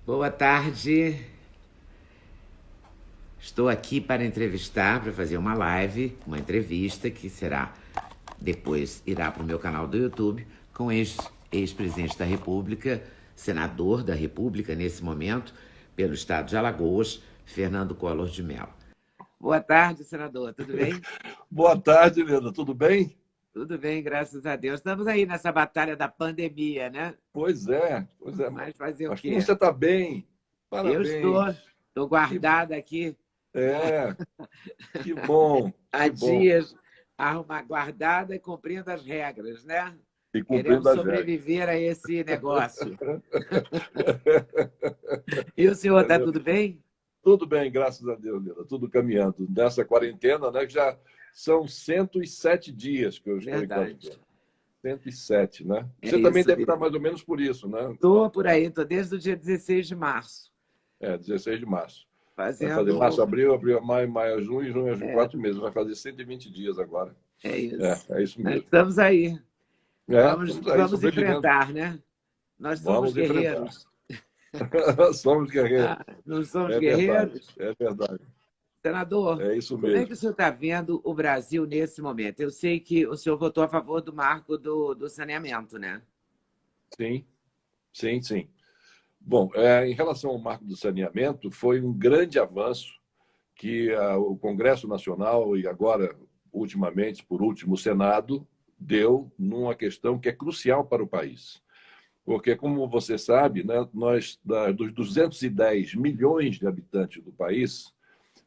Boa tarde. Estou aqui para entrevistar, para fazer uma live, uma entrevista que será depois irá para o meu canal do YouTube com ex-presidente da República, senador da República nesse momento, pelo estado de Alagoas, Fernando Collor de Mello. Boa tarde, senador. Tudo bem? Boa tarde, Leda. Tudo bem? Tudo bem, graças a Deus. Estamos aí nessa batalha da pandemia, né? Pois é, pois é. Mas fazer o Mas como quê? você está bem? Eu Parabéns. estou Que, guardada aqui é, que bom, há que bom. dias, arruma guardada e cumprindo as regras, né? E Queremos cumprindo as regras. sobreviver a esse negócio. E o senhor É está tudo bem? Tudo bem, graças a Deus, Leda. Tudo caminhando. Nessa quarentena, né, que já são 107 dias que eu estou em Verdade. quarentena. 107, né? É Você também isso deve estar mesmo. mais ou menos por isso, né? Estou por aí, estou desde o dia 16 de março, 16 de março. Vai fazer março, fazendo. abril, abril, maio, maio, junho, junho, É, 4 meses. Vai fazer 120 dias agora. é isso. É isso Nós mesmo. estamos aí. Vamos, Estamos aí vamos sobrevivendo. enfrentar, né? Nós somos Vamos enfrentar. guerreiros. Somos guerreiros. Ah, não somos É verdade, guerreiros? é verdade. Senador, É isso como é que mesmo. o senhor está vendo o Brasil nesse momento? Eu sei que o senhor votou a favor do marco do saneamento, né? Sim, sim, sim. Bom, em relação ao marco do saneamento, foi um grande avanço que o Congresso Nacional e agora, ultimamente, por último, o Senado, deu numa questão que é crucial para o país. Porque, como você sabe, né, dos 210 milhões de habitantes do país,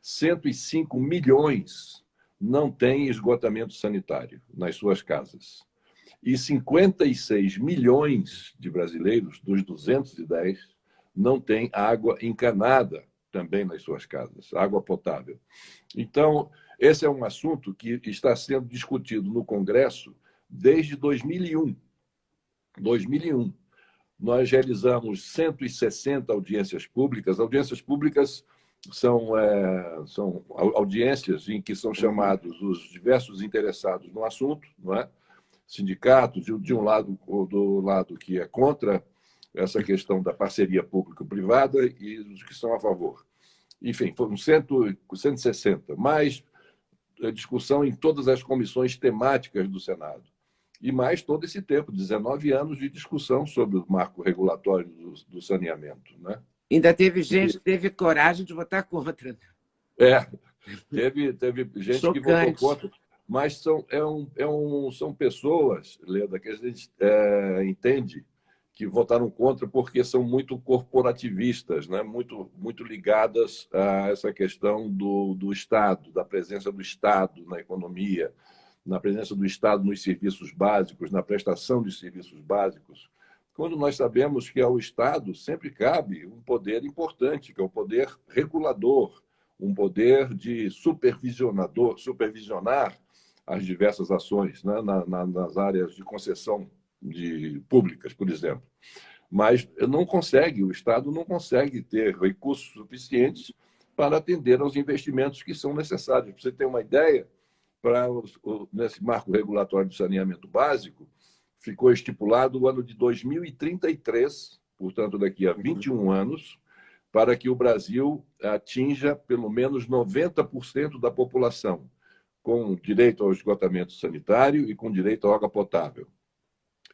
105 milhões não têm esgotamento sanitário nas suas casas. E 56 milhões de brasileiros, dos 210, não têm água encanada também nas suas casas, água potável. Então, esse é um assunto que está sendo discutido no Congresso desde 2001. 2001. Nós realizamos 160 audiências públicas. Audiências públicas são audiências em que são Uhum. chamados os diversos interessados no assunto, não é? Sindicatos, de um lado ou do lado que é contra essa questão da parceria público-privada e os que são a favor. Enfim, foram 160, mais discussão em todas as comissões temáticas do Senado. E mais todo esse tempo, 19 anos de discussão sobre o marco regulatório do saneamento. Né? Ainda teve gente E, que teve coragem de votar contra. é, teve gente que votou Chocante. contra, mas são pessoas, Leda, que a gente entende que votaram contra porque são muito corporativistas, né? Muito ligadas a essa questão do Estado, da presença do Estado na economia, na presença do Estado nos serviços básicos, na prestação de serviços básicos, quando nós sabemos que ao Estado sempre cabe um poder importante, que é o poder regulador, um poder de supervisionar as diversas ações, né, nas áreas de concessão públicas, por exemplo. Mas o Estado não consegue ter recursos suficientes para atender aos investimentos que são necessários. Para você ter uma ideia, nesse marco regulatório do saneamento básico, ficou estipulado o ano de 2033, portanto, daqui a 21 anos, para que o Brasil atinja pelo menos 90% da população com direito ao esgotamento sanitário e com direito à água potável.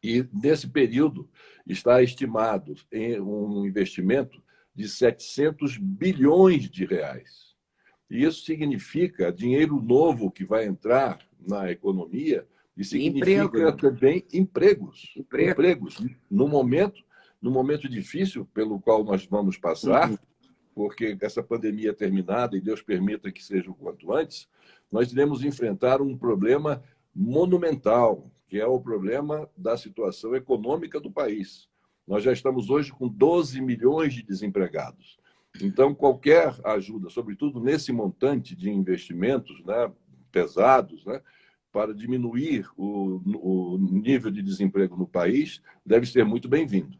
E, nesse período, está estimado em um investimento de 700 bilhões de reais. E isso significa dinheiro novo que vai entrar na economia e E emprego, significa né? também empregos. Emprego. Empregos. No momento difícil pelo qual nós vamos Uhum. passar, porque essa pandemia é terminada, e Deus permita que seja o quanto antes, nós iremos enfrentar um problema monumental, que é o problema da situação econômica do país. Nós já estamos hoje com 12 milhões de desempregados. Então, qualquer ajuda, sobretudo nesse montante de investimentos, né, pesados, né, para diminuir o nível de desemprego no país, deve ser muito bem-vindo.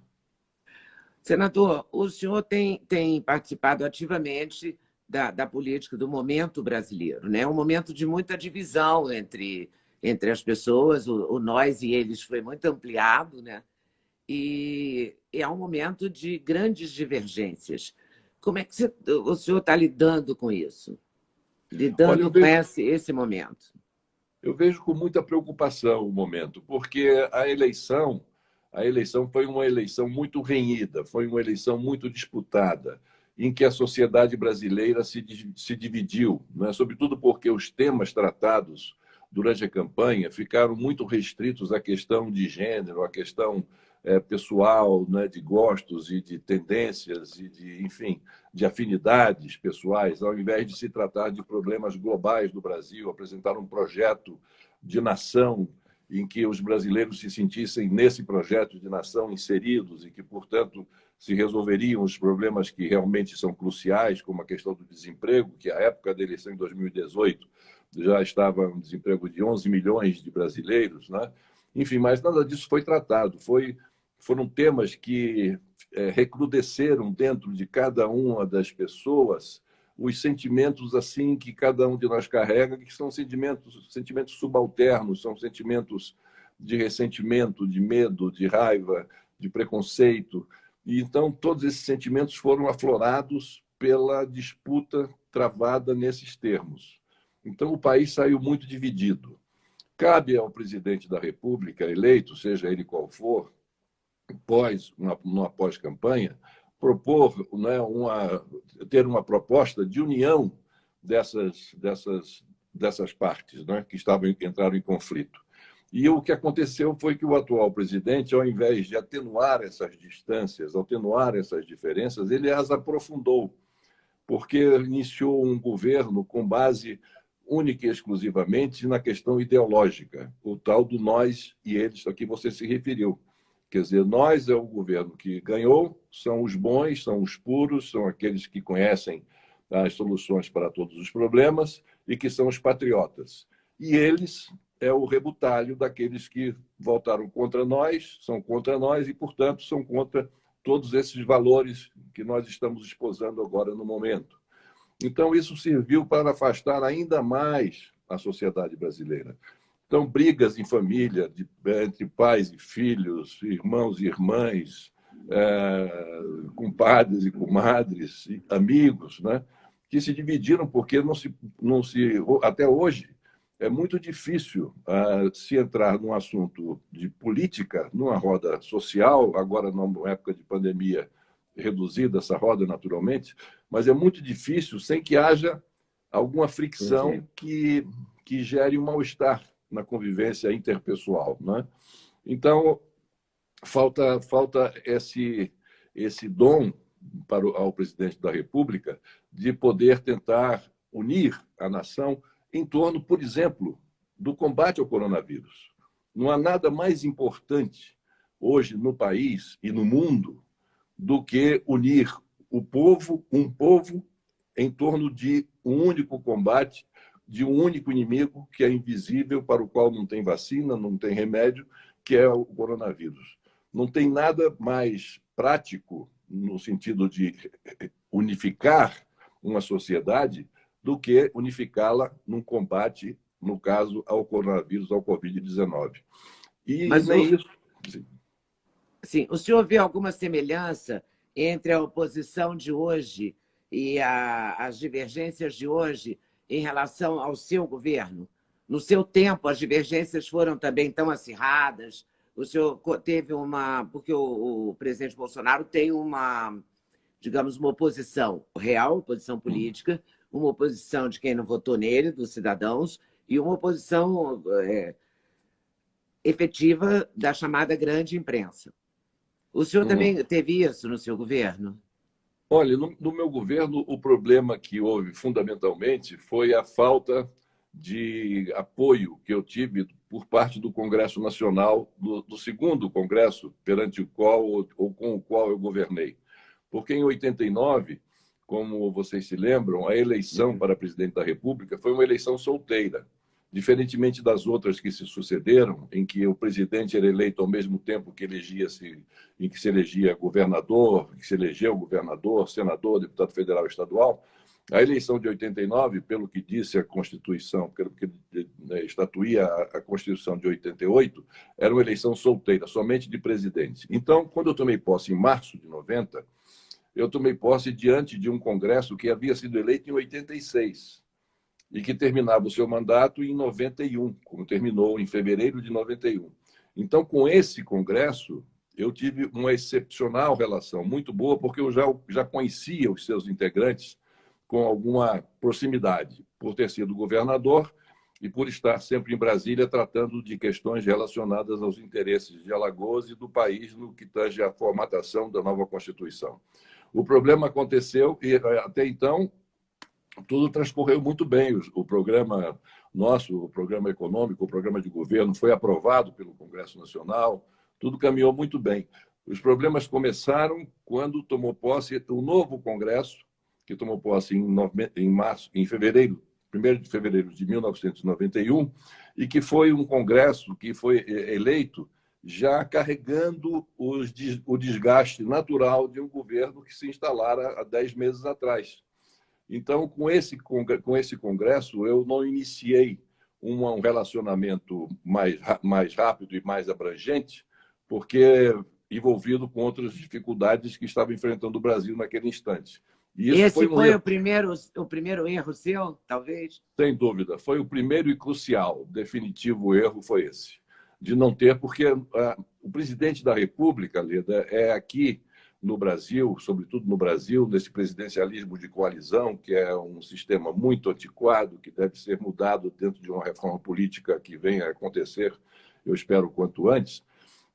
Senador, o senhor tem participado ativamente da política do momento brasileiro, né? Um momento de muita divisão entre as pessoas, o nós e eles foi muito ampliado, né? e é um momento de grandes divergências. Como é que o senhor está lidando com isso? Olha, Lidando com esse momento? eu vejo com muita preocupação o momento, porque a eleição foi uma eleição muito renhida, foi uma eleição muito disputada, em que a sociedade brasileira se dividiu, né? Sobretudo porque os temas tratados durante a campanha ficaram muito restritos à questão de gênero, à questão pessoal, né, de gostos e de tendências e de, enfim, de afinidades pessoais, ao invés de se tratar de problemas globais do Brasil, apresentar um projeto de nação em que os brasileiros se sentissem nesse projeto de nação inseridos e que, portanto, se resolveriam os problemas que realmente são cruciais, como a questão do desemprego, que à época da eleição em 2018 já estava um desemprego de 11 milhões de brasileiros, né? Enfim, mas nada disso foi tratado. Foram temas que recrudesceram dentro de cada uma das pessoas os sentimentos assim que cada um de nós carrega, que são sentimentos subalternos, são sentimentos de ressentimento, de medo, de raiva, de preconceito. E então todos esses sentimentos foram aflorados pela disputa travada nesses termos. Então o país saiu muito dividido. Cabe ao presidente da República eleito, seja ele qual for, numa pós-campanha, propor, né, ter uma proposta de união dessas partes, né, que entraram em conflito. E o que aconteceu foi que o atual presidente, ao invés de atenuar essas distâncias, atenuar essas diferenças, ele as aprofundou, porque iniciou um governo com base única e exclusivamente na questão ideológica, o tal do nós e eles, a que você se referiu. Quer dizer, nós é o governo que ganhou, são os bons, são os puros, são aqueles que conhecem as soluções para todos os problemas e que são os patriotas. E eles é o rebutalho daqueles que voltaram contra nós, são contra nós e, portanto, são contra todos esses valores que nós estamos esposando agora no momento. Então, isso serviu para afastar ainda mais a sociedade brasileira. Então, brigas em família, entre pais e filhos, irmãos e irmãs, compadres e comadres, amigos, né? Que se dividiram porque até hoje é muito difícil se entrar num assunto de política, numa roda social, agora numa época de pandemia reduzida essa roda naturalmente, mas é muito difícil sem que haja alguma fricção que gere um mal-estar na convivência interpessoal, né? Então, falta esse dom ao presidente da República de poder tentar unir a nação em torno, por exemplo, do combate ao coronavírus. Não há nada mais importante hoje no país e no mundo do que unir um povo, em torno de um único combate, de um único inimigo que é invisível, para o qual não tem vacina, não tem remédio, que é o coronavírus. Não tem nada mais prático, no sentido de unificar uma sociedade, do que unificá-la num combate, no caso, ao coronavírus, ao Covid-19. Mas nem isso. Sim, o senhor vê alguma semelhança entre a oposição de hoje e as divergências de hoje em relação ao seu governo? No seu tempo, as divergências foram também tão acirradas. O senhor teve porque o presidente Bolsonaro tem digamos, uma oposição real, oposição política, uma oposição de quem não votou nele, dos cidadãos, e uma oposição efetiva da chamada grande imprensa. O senhor também teve isso no seu governo? Olha, no meu governo, o problema que houve fundamentalmente foi a falta de apoio que eu tive por parte do Congresso Nacional, do segundo Congresso perante o qual ou com o qual eu governei. Porque em 89, como vocês se lembram, a eleição para presidente da República foi uma eleição solteira, diferentemente das outras que se sucederam, em que o presidente era eleito ao mesmo tempo que se elegia governador, que se elegeu governador, senador, deputado federal e estadual. A eleição de 89, pelo que disse a Constituição, pelo que estatuía a Constituição de 88, era uma eleição solteira, somente de presidente. Então, quando eu tomei posse em março de 90, eu tomei posse diante de um Congresso que havia sido eleito em 86 e que terminava o seu mandato em 91, como terminou em fevereiro de 91. Então, com esse Congresso, eu tive uma excepcional relação, muito boa, porque eu já conhecia os seus integrantes com alguma proximidade, por ter sido governador e por estar sempre em Brasília tratando de questões relacionadas aos interesses de Alagoas e do país no que tange à formatação da nova Constituição. O problema aconteceu e, até então, tudo transcorreu muito bem. O programa nosso, o programa econômico, o programa de governo foi aprovado pelo Congresso Nacional, tudo caminhou muito bem. Os problemas começaram quando tomou posse o novo Congresso, que tomou posse em fevereiro, 1º de fevereiro de 1991, e que foi um Congresso que foi eleito já carregando o desgaste natural de um governo que se instalara há 10 meses atrás. Então, com esse Congresso, eu não iniciei um relacionamento mais rápido e mais abrangente, porque envolvido com outras dificuldades que estava enfrentando o Brasil naquele instante. E isso esse foi o primeiro erro seu, talvez? Sem dúvida. Foi o primeiro e crucial, definitivo erro foi esse. De não ter, porque o presidente da República, Leda, é aqui no Brasil, sobretudo no Brasil, nesse presidencialismo de coalizão, que é um sistema muito antiquado, que deve ser mudado dentro de uma reforma política que venha a acontecer, eu espero, quanto antes.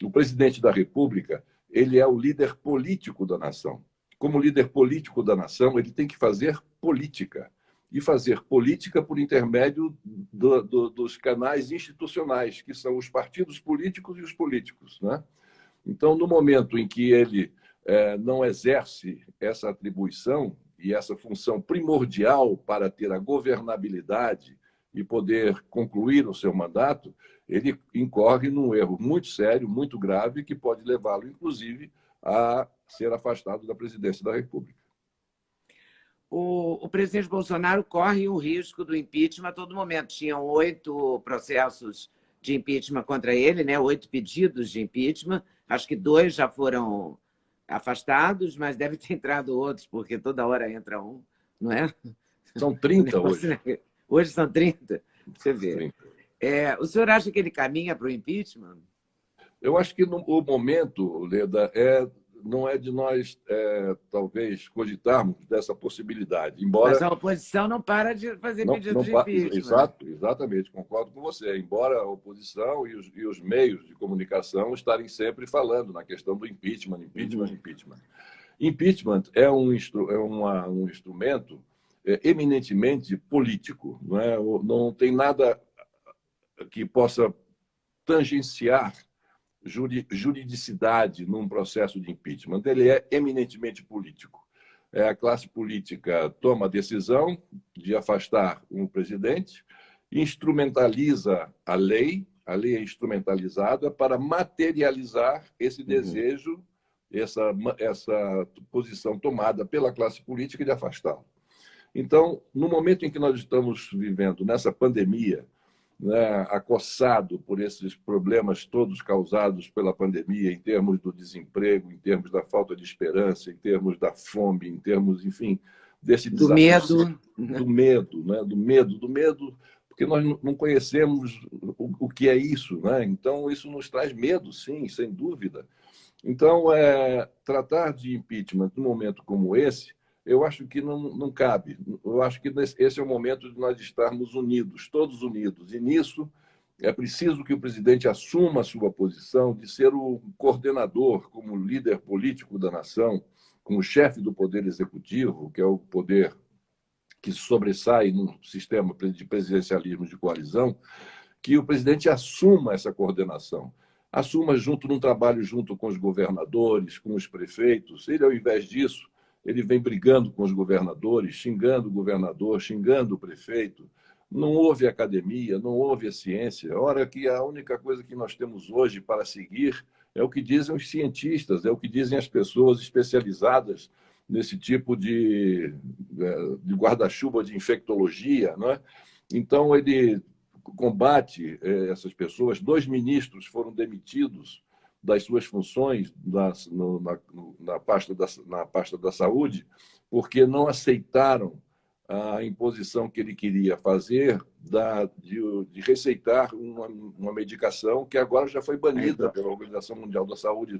O presidente da República, ele é o líder político da nação. Como líder político da nação, ele tem que fazer política. E fazer política por intermédio dos canais institucionais, que são os partidos políticos e os políticos, né? Então, no momento em que ele não exerce essa atribuição e essa função primordial para ter a governabilidade e poder concluir o seu mandato, ele incorre num erro muito sério, muito grave, que pode levá-lo, inclusive, a ser afastado da presidência da República. O presidente Bolsonaro corre o risco do impeachment a todo momento. Tinham 8 processos de impeachment contra ele, né? 8 pedidos de impeachment. Acho que 2 já foram afastados, mas deve ter entrado outros, porque toda hora entra um, não é? São 30 hoje. Hoje são 30? Você vê. 30. O senhor acha que ele caminha para o impeachment? Eu acho que o momento, Leda, não é de nós, talvez, cogitarmos dessa possibilidade. Embora... Mas a oposição não para de fazer pedido de impeachment. Exatamente, concordo com você. Embora a oposição e os meios de comunicação estarem sempre falando na questão do impeachment. Impeachment é um instrumento eminentemente político. Não tem nada que possa tangenciar juridicidade num processo de impeachment. Ele é eminentemente político. A classe política toma a decisão de afastar um presidente, instrumentaliza a lei é instrumentalizada para materializar esse desejo, essa posição tomada pela classe política de afastá-lo. Então, no momento em que nós estamos vivendo nessa pandemia, né, acossado por esses problemas todos causados pela pandemia, em termos do desemprego, em termos da falta de esperança, em termos da fome, em termos, enfim, desse desafio. Do medo, porque nós não conhecemos o que é isso, né? Então, isso nos traz medo, sim, sem dúvida. Então, tratar de impeachment num momento como esse, eu acho que não cabe. Eu acho que esse é o momento de nós estarmos unidos, todos unidos. E nisso é preciso que o presidente assuma a sua posição de ser o coordenador, como líder político da nação, como chefe do poder executivo, que é o poder que sobressai num sistema de presidencialismo de coalizão, que o presidente assuma essa coordenação. Assuma num trabalho junto com os governadores, com os prefeitos. Ele, ao invés disso, ele vem brigando com os governadores, xingando o governador, xingando o prefeito. Não houve academia, não houve a ciência. Ora que a única coisa que nós temos hoje para seguir é o que dizem os cientistas, é o que dizem as pessoas especializadas nesse tipo de guarda-chuva de infectologia, não é? Então, ele combate essas pessoas. 2 ministros foram demitidos das suas funções na pasta da saúde, porque não aceitaram a imposição que ele queria fazer de receitar uma medicação que agora já foi banida pela Organização Mundial da Saúde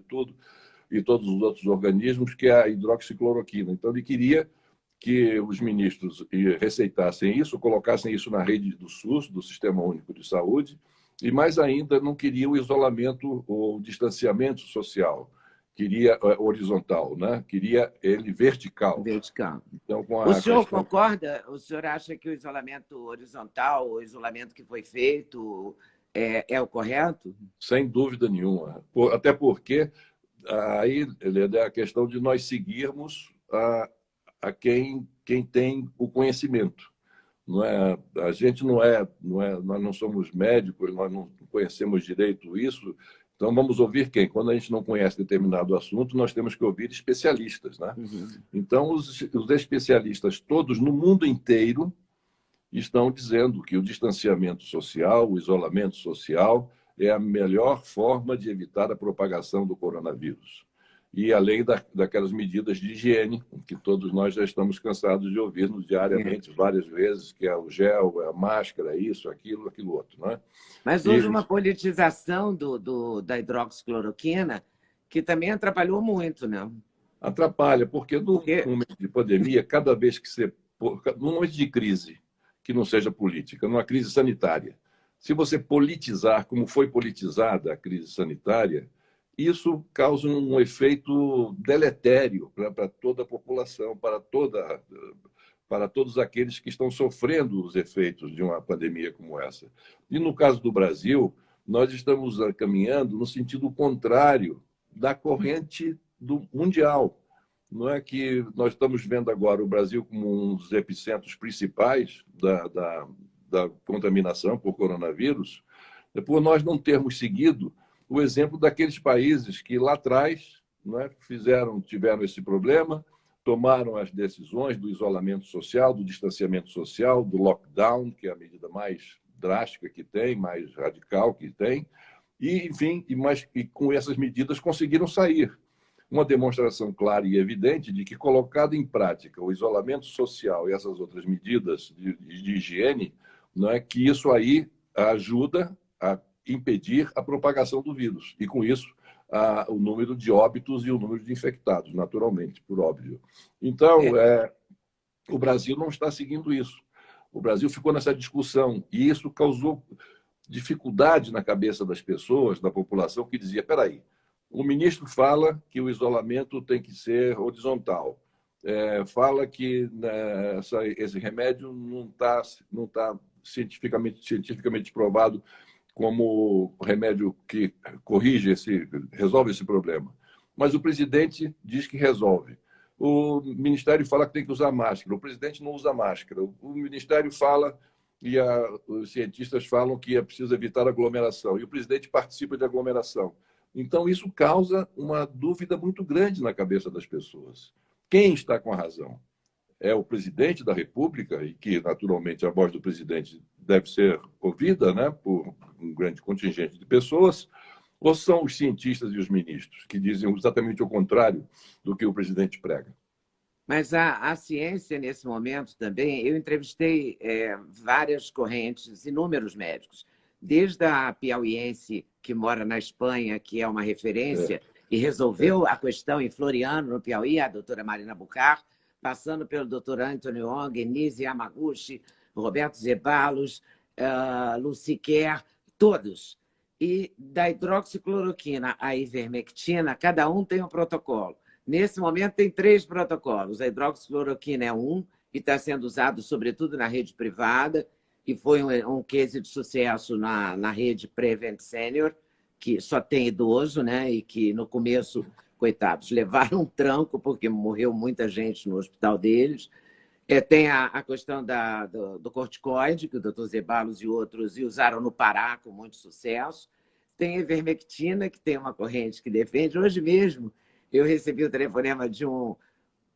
e todos os outros organismos, que é a hidroxicloroquina. Então, ele queria que os ministros receitassem isso, colocassem isso na rede do SUS, do Sistema Único de Saúde, e mais ainda não queria o isolamento ou o distanciamento social, queria horizontal, né? Queria ele vertical. Vertical. Então, o senhor concorda? O senhor acha que o isolamento horizontal, o isolamento que foi feito, é o correto? Sem dúvida nenhuma. Até porque aí é a questão de nós seguirmos a quem tem o conhecimento. Não é, a gente nós não somos médicos, nós não conhecemos direito isso, então vamos ouvir quem? Quando a gente não conhece determinado assunto, nós temos que ouvir especialistas, né? Uhum. Então, os especialistas todos no mundo inteiro estão dizendo que o distanciamento social, o isolamento social, é a melhor forma de evitar a propagação do coronavírus. E além daquelas medidas de higiene, que todos nós já estamos cansados de ouvir diariamente, várias vezes, que é o gel, é a máscara, isso, aquilo outro. Né? Mas houve uma politização da hidroxicloroquina que também atrapalhou muito, né? Atrapalha, porque no momento de pandemia, cada vez que você... Num momento de crise, que não seja política, numa crise sanitária, se você politizar, como foi politizada a crise sanitária, isso causa um efeito deletério para toda a população, para todos aqueles que estão sofrendo os efeitos de uma pandemia como essa. E no caso do Brasil, nós estamos caminhando no sentido contrário da corrente mundial. Não é que nós estamos vendo agora o Brasil como um dos epicentros principais da contaminação por coronavírus, por nós não termos seguido o exemplo daqueles países que lá atrás, né, tiveram esse problema, tomaram as decisões do isolamento social, do distanciamento social, do lockdown, que é a medida mais drástica que tem, mais radical que tem, e, enfim, e com essas medidas conseguiram sair. Uma demonstração clara e evidente de que, colocado em prática o isolamento social e essas outras medidas de higiene, não é que isso aí ajuda a impedir a propagação do vírus. E, com isso, o número de óbitos e o número de infectados, naturalmente, por óbvio. Então, o Brasil não está seguindo isso. O Brasil ficou nessa discussão e isso causou dificuldade na cabeça das pessoas, da população, que dizia, espera aí, o ministro fala que o isolamento tem que ser horizontal, fala que esse remédio não tá cientificamente provado como remédio que resolve esse problema. Mas o presidente diz que resolve. O ministério fala que tem que usar máscara. O presidente não usa máscara. O ministério fala e os cientistas falam que é preciso evitar aglomeração. E o presidente participa de aglomeração. Então, isso causa uma dúvida muito grande na cabeça das pessoas. Quem está com a razão? É o presidente da República, e que, naturalmente, a voz do presidente deve ser ouvida, né, por um grande contingente de pessoas, ou são os cientistas e os ministros, que dizem exatamente o contrário do que o presidente prega? Mas a ciência, nesse momento, também, eu entrevistei várias correntes, inúmeros médicos, desde a piauiense, que mora na Espanha, que é uma referência, e resolveu a questão em Floriano, no Piauí, a doutora Marina Bucar, passando pelo doutor Anthony Wong, Nise Yamaguchi, Roberto Zeballos, Lucy Kerr, todos. E da hidroxicloroquina à ivermectina, cada um tem um protocolo. Nesse momento, tem 3 protocolos. A hidroxicloroquina é um, e está sendo usado, sobretudo, na rede privada, e foi um case de sucesso na rede Prevent Senior, que só tem idoso, né? E que, no começo, coitados, levaram um tranco, porque morreu muita gente no hospital deles. Tem a questão do corticoide, que o doutor Zeballos e outros usaram no Pará com muito sucesso. Tem a ivermectina, que tem uma corrente que defende. Hoje mesmo, eu recebi o telefonema de um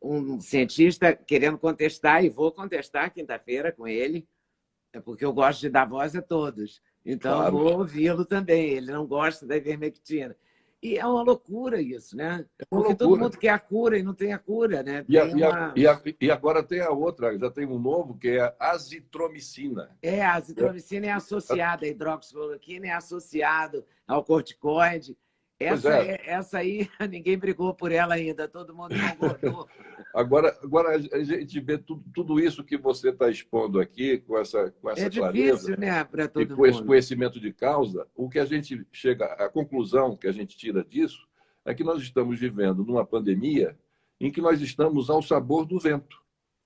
um cientista querendo contestar, e vou contestar quinta-feira com ele, porque eu gosto de dar voz a todos. Então, eu Claro. vou ouvi-lo também. Ele não gosta da ivermectina. E é uma loucura isso, né? É uma Porque todo loucura. mundo quer a cura e não tem a cura, né? E, Tem uma... e agora tem a outra, já tem um novo, que é a azitromicina. A azitromicina é associada à hidroxicloroquina, é associado ao corticoide. Pois Essa, é. essa aí, ninguém brigou por ela ainda, todo mundo concordou. Agora a gente vê tudo isso que você está expondo aqui, com essa É clareza difícil, né, para e todo com esse mundo. conhecimento de causa, o que a gente chega, a conclusão que a gente tira disso é que nós estamos vivendo numa pandemia em que nós estamos ao sabor do vento,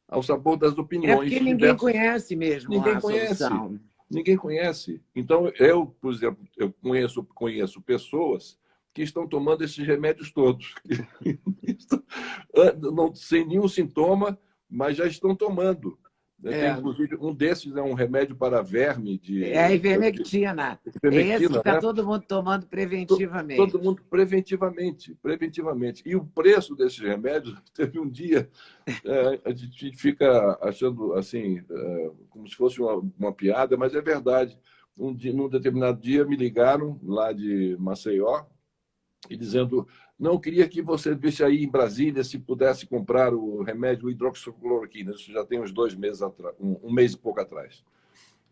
ao sabor das É opiniões porque ninguém diversas. conhece mesmo Ninguém a conhece. solução. Ninguém conhece. Então, eu, por exemplo, eu conheço pessoas que estão tomando esses remédios todos, não, sem nenhum sintoma, mas já estão tomando. Tem, inclusive, um desses é um remédio para verme É a de ivermectina. É esse que ivermectina, está né? todo mundo tomando preventivamente. Todo mundo preventivamente. E o preço desses remédios, teve um dia, a gente fica achando assim, como se fosse uma piada, mas é verdade. Num determinado dia, me ligaram lá de Maceió e dizendo: não, eu queria que você visse aí em Brasília se pudesse comprar o remédio hidroxicloroquina. Isso já tem uns 2 meses atrás, um mês e pouco atrás.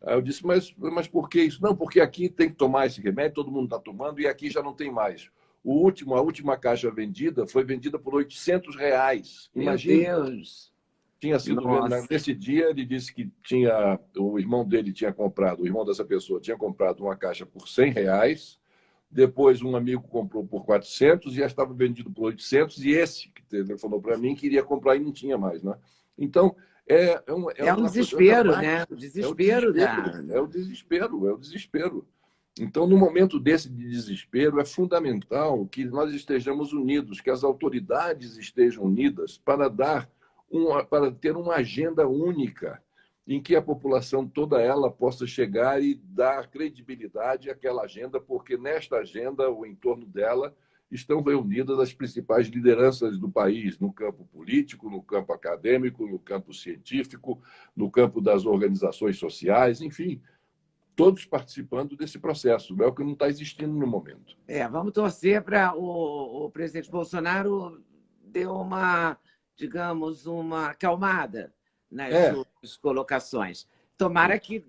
Aí eu disse: mas por que isso? Não, porque aqui tem que tomar esse remédio, todo mundo está tomando, e aqui já não tem mais. A última caixa vendida foi vendida por R$ 800. Meu Imagine. Deus! Tinha sido Nossa! nesse dia, ele disse que o irmão dele tinha comprado, o irmão dessa pessoa tinha comprado uma caixa por R$ 100. Depois um amigo comprou por 400 e já estava vendido por 800, e esse que telefonou para mim queria comprar e não tinha mais, né? Então, É um uma coisa desespero, né? dramática. O desespero da... É o desespero, é o desespero. Então, no momento desse de desespero, é fundamental que nós estejamos unidos, que as autoridades estejam unidas para ter uma agenda única em que a população toda ela possa chegar e dar credibilidade àquela agenda, porque nesta agenda, ou em torno dela, estão reunidas as principais lideranças do país, no campo político, no campo acadêmico, no campo científico, no campo das organizações sociais, enfim, todos participando desse processo. É o que não está existindo no momento. Vamos torcer para o presidente Bolsonaro deu uma, digamos, uma acalmada nas suas colocações. Tomara que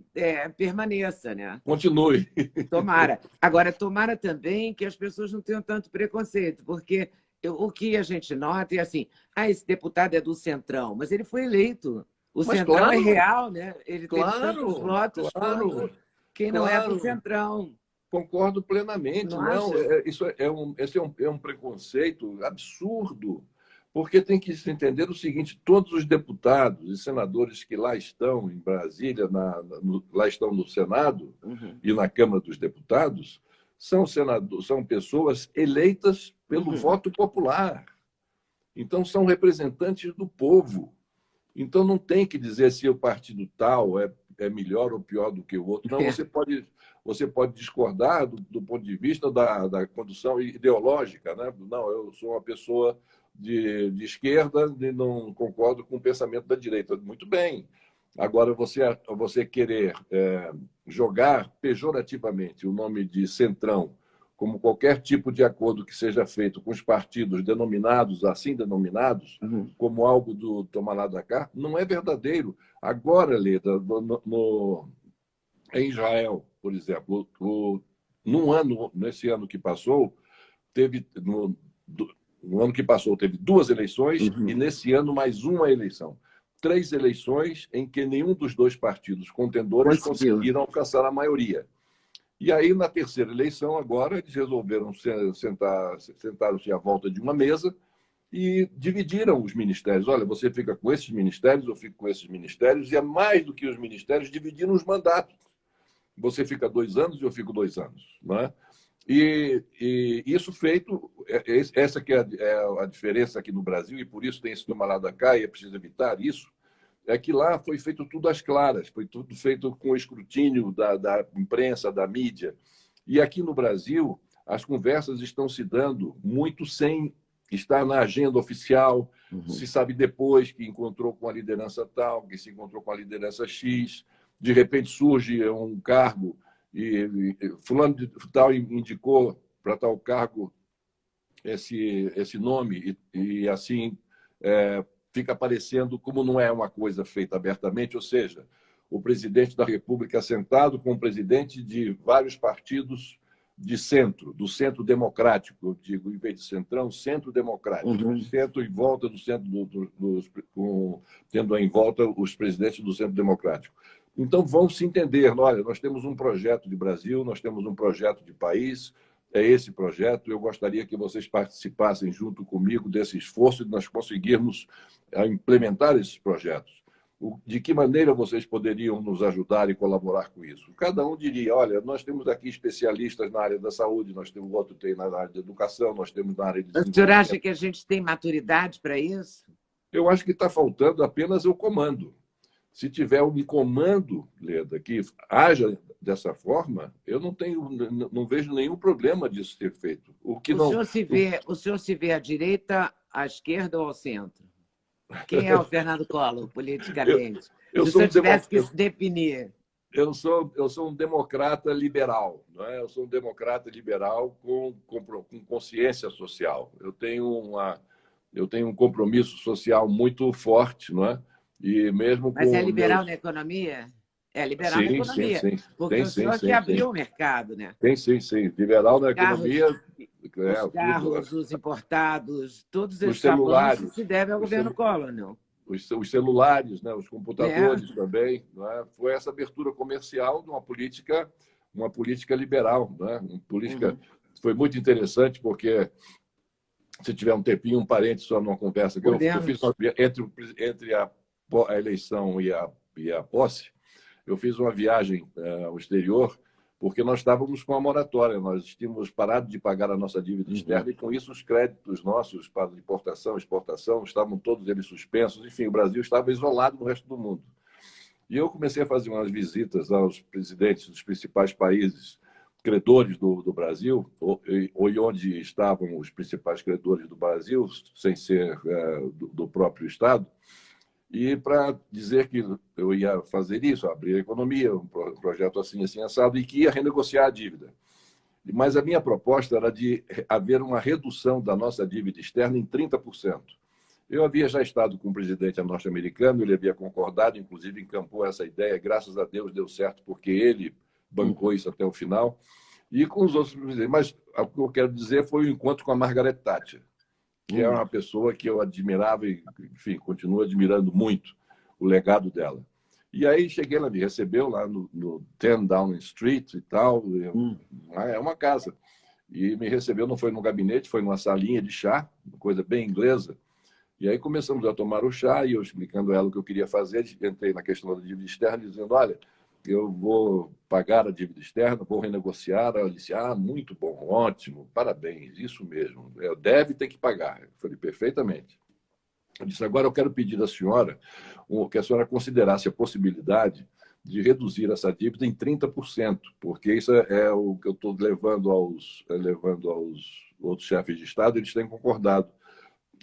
permaneça, né? Continue. Tomara. Agora, tomara também que as pessoas não tenham tanto preconceito, porque o que a gente nota é assim: esse deputado é do Centrão, mas ele foi eleito. O Centrão é real, né? Ele teve tantos votos quanto quem não é do Centrão. Concordo plenamente. Não, esse é um preconceito absurdo, porque tem que se entender o seguinte: todos os deputados e senadores que lá estão em Brasília, lá estão no Senado e na Câmara dos Deputados, são pessoas eleitas pelo voto popular. Então, são representantes do povo. Então, não tem que dizer se o partido tal é melhor ou pior do que o outro. Não, você pode discordar do ponto de vista da condução ideológica, né? Não, eu sou uma pessoa de esquerda e não concordo com o pensamento da direita. Muito bem. Agora, você querer jogar pejorativamente o nome de centrão, como qualquer tipo de acordo que seja feito com os partidos assim denominados, como algo do tomar lá da cá, não é verdadeiro. Agora, Leda, em Israel, por exemplo, nesse ano que passou, no ano que passou teve 2 eleições e nesse ano mais uma eleição. 3 eleições em que nenhum dos 2 partidos contendores conseguiram alcançar a maioria. E aí, na terceira eleição, agora, eles resolveram sentaram-se à volta de uma mesa e dividiram os ministérios. Olha, você fica com esses ministérios, eu fico com esses ministérios, e é mais do que os ministérios, dividiram os mandatos. Você fica 2 anos e eu fico 2 anos. Né? E isso feito, essa que é a diferença aqui no Brasil, e por isso tem esse toma lá da cá, e é preciso evitar isso, é que lá foi feito tudo às claras, foi tudo feito com escrutínio da imprensa, da mídia. E aqui no Brasil, as conversas estão se dando muito sem está na agenda oficial, Uhum. se sabe depois que encontrou com a liderança tal, que se encontrou com a liderança X, de repente surge um cargo e fulano de tal indicou para tal cargo esse nome e assim fica aparecendo como não é uma coisa feita abertamente, ou seja, o presidente da República sentado com o presidente de vários partidos de centro, do centro democrático, eu digo, em vez de centrão, centro democrático, Uhum. centro em volta do centro, tendo em volta os presidentes do centro democrático. Então, vão se entender, olha, nós temos um projeto de Brasil, nós temos um projeto de país, é esse projeto, eu gostaria que vocês participassem junto comigo desse esforço de nós conseguirmos implementar esses projetos. De que maneira vocês poderiam nos ajudar e colaborar com isso? Cada um diria, olha, nós temos aqui especialistas na área da saúde, nós temos outro tem na área da educação, nós temos na área de O senhor acha desenvolvimento. que a gente tem maturidade para isso? Eu acho que está faltando apenas o comando. Se tiver um comando, Leda, que haja dessa forma, eu não vejo nenhum problema disso ser feito. O que não, O senhor se vê à direita, à esquerda ou ao centro? Quem é o Fernando Collor, politicamente? eu Se o sou senhor tivesse que se definir. eu sou um democrata liberal, não é? Eu sou um democrata liberal com consciência social. Eu tenho um compromisso social muito forte, não é? E mesmo Mas é com liberal meus... na economia? É liberal na Sim, sim, economia, sim. porque Tem o sim, senhor que sim, sim. abriu o mercado, né? Tem sim, sim. Liberal na economia, Carros, os tudo. carros, os importados, todos Os esses avanços celulares, se devem ao os, governo celu... Collor, não? os celulares, né? Os É. computadores também. Não é? Foi essa abertura comercial de uma política liberal. Não é? Uma política... Uhum. Foi muito interessante, porque, se tiver um tempinho, um parente só numa conversa que eu fiz entre a eleição e a posse, eu fiz uma viagem ao exterior, porque nós estávamos com a moratória, nós tínhamos parado de pagar a nossa dívida externa e, com isso, os créditos nossos para importação e exportação estavam todos eles suspensos. Enfim, o Brasil estava isolado do resto do mundo. E eu comecei a fazer umas visitas aos presidentes dos principais países credores do Brasil, ou onde estavam os principais credores do Brasil, sem ser do próprio Estado, e para dizer que eu ia fazer isso, abrir a economia, um projeto assim, assim, assado, e que ia renegociar a dívida. Mas a minha proposta era de haver uma redução da nossa dívida externa em 30%. Eu havia já estado com o presidente norte-americano, ele havia concordado, inclusive encampou essa ideia, graças a Deus deu certo, porque ele bancou isso até o final, e com os outros presidentes. Mas o que eu quero dizer foi o encontro com a Margaret Thatcher, que é uma pessoa que eu admirava e, enfim, continuo admirando muito o legado dela. E aí cheguei, ela me recebeu lá no 10 Downing Street e tal, é uma casa. E me recebeu, não foi num gabinete, foi numa salinha de chá, uma coisa bem inglesa. E aí começamos a tomar o chá e eu explicando a ela o que eu queria fazer, entrei na questão da dívida externa, dizendo, olha, eu vou pagar a dívida externa, vou renegociar. Ela disse, muito bom, ótimo, parabéns, isso mesmo, deve ter que pagar. Eu falei, perfeitamente. Eu disse, agora eu quero pedir à senhora que a senhora considerasse a possibilidade de reduzir essa dívida em 30%, porque isso é o que eu estou levando aos outros chefes de Estado, eles têm concordado.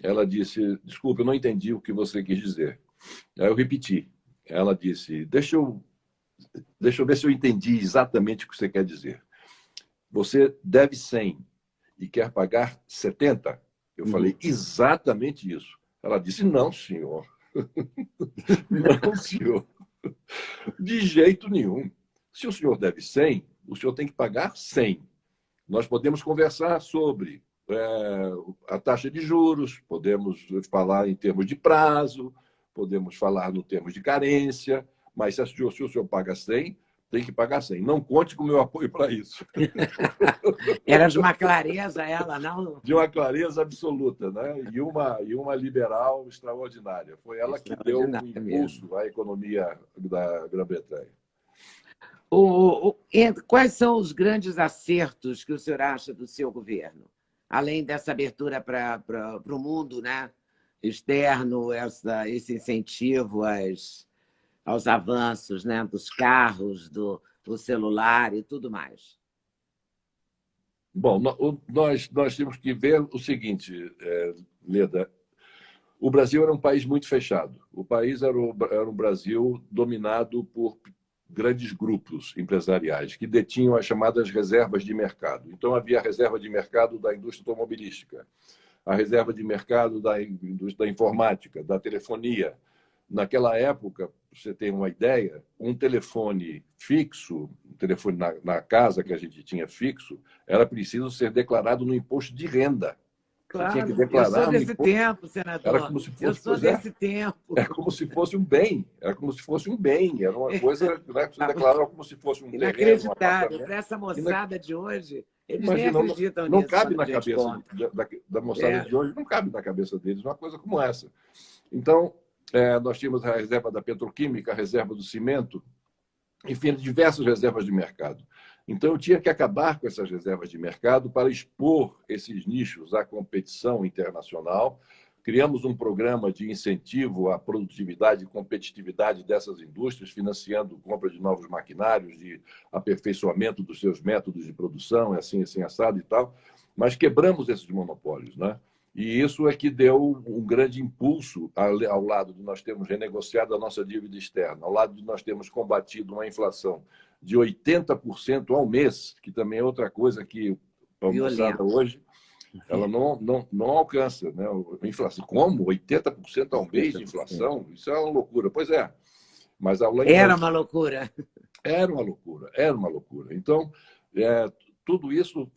Ela disse, desculpe, eu não entendi o que você quis dizer. Aí eu repeti. Ela disse, deixa eu ver se eu entendi exatamente o que você quer dizer. Você deve 100 e quer pagar 70? Eu falei, exatamente isso. Ela disse, não, senhor. Não, senhor. De jeito nenhum. Se o senhor deve 100, o senhor tem que pagar 100. Nós podemos conversar sobre a taxa de juros, podemos falar em termos de prazo, podemos falar no termos de carência, mas se o senhor paga 100, tem que pagar 100. Não conte com o meu apoio para isso. Era de uma clareza ela, não? De uma clareza absoluta, né? E uma liberal extraordinária. Foi ela que deu o impulso à economia da Grã-Bretanha. Quais são os grandes acertos que o senhor acha do seu governo? Além dessa abertura para o mundo, né, externo, esse incentivo aos avanços, né, dos carros, do celular e tudo mais. Bom, nós temos que ver o seguinte, Leda. O Brasil era um país muito fechado. O país era um Brasil dominado por grandes grupos empresariais que detinham as chamadas reservas de mercado. Então, havia a reserva de mercado da indústria automobilística, a reserva de mercado da indústria da informática, da telefonia. Naquela época, para você ter uma ideia, um telefone fixo, um telefone na casa que a gente tinha fixo, era preciso ser declarado no imposto de renda. Você tinha que Claro, eu sou declarar no desse imposto. tempo, Era senador. como se Eu fosse, sou pois é, desse tempo. era como se fosse um bem. Era como se fosse um bem. Era uma coisa, né, que você declarava como se fosse um terreno, um Inacreditável. apartamento. Para essa Ina- moçada de hoje, eles nem Imagina, não, acreditam não nisso cabe quando na a gente cabeça conta. da moçada É, de hoje, não cabe na cabeça deles uma coisa como essa. Então, nós tínhamos a reserva da petroquímica, a reserva do cimento, enfim, diversas reservas de mercado. Então, eu tinha que acabar com essas reservas de mercado para expor esses nichos à competição internacional. Criamos um programa de incentivo à produtividade e competitividade dessas indústrias, financiando compra de novos maquinários, de aperfeiçoamento dos seus métodos de produção, assim, assado e tal. Mas quebramos esses monopólios, né? E isso é que deu um grande impulso ao lado de nós termos renegociado a nossa dívida externa, ao lado de nós termos combatido uma inflação de 80% ao mês, que também é outra coisa que a moçada violento. hoje ela não alcança. Né? A inflação, como? 80% ao mês de 80%. inflação? Isso é uma loucura. Pois é, mas além Era das uma loucura. era uma loucura, era uma loucura. Então, tudo isso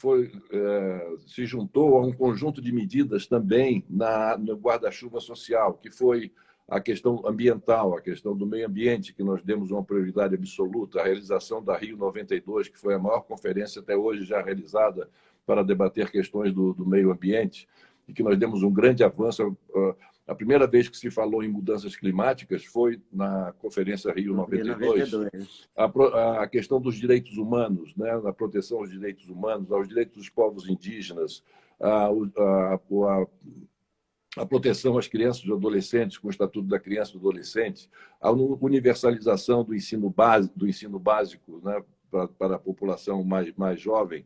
se juntou a um conjunto de medidas também no guarda-chuva social, que foi a questão ambiental, a questão do meio ambiente, que nós demos uma prioridade absoluta, a realização da Rio 92, que foi a maior conferência até hoje já realizada para debater questões do meio ambiente, e que nós demos um grande avanço. A primeira vez que se falou em mudanças climáticas foi na Conferência Rio Em 92. 92. A questão dos direitos humanos, né? A proteção aos direitos humanos, aos direitos dos povos indígenas, a proteção às crianças e adolescentes com o Estatuto da Criança e do Adolescente, a universalização do ensino básico, né? Para a população mais jovem,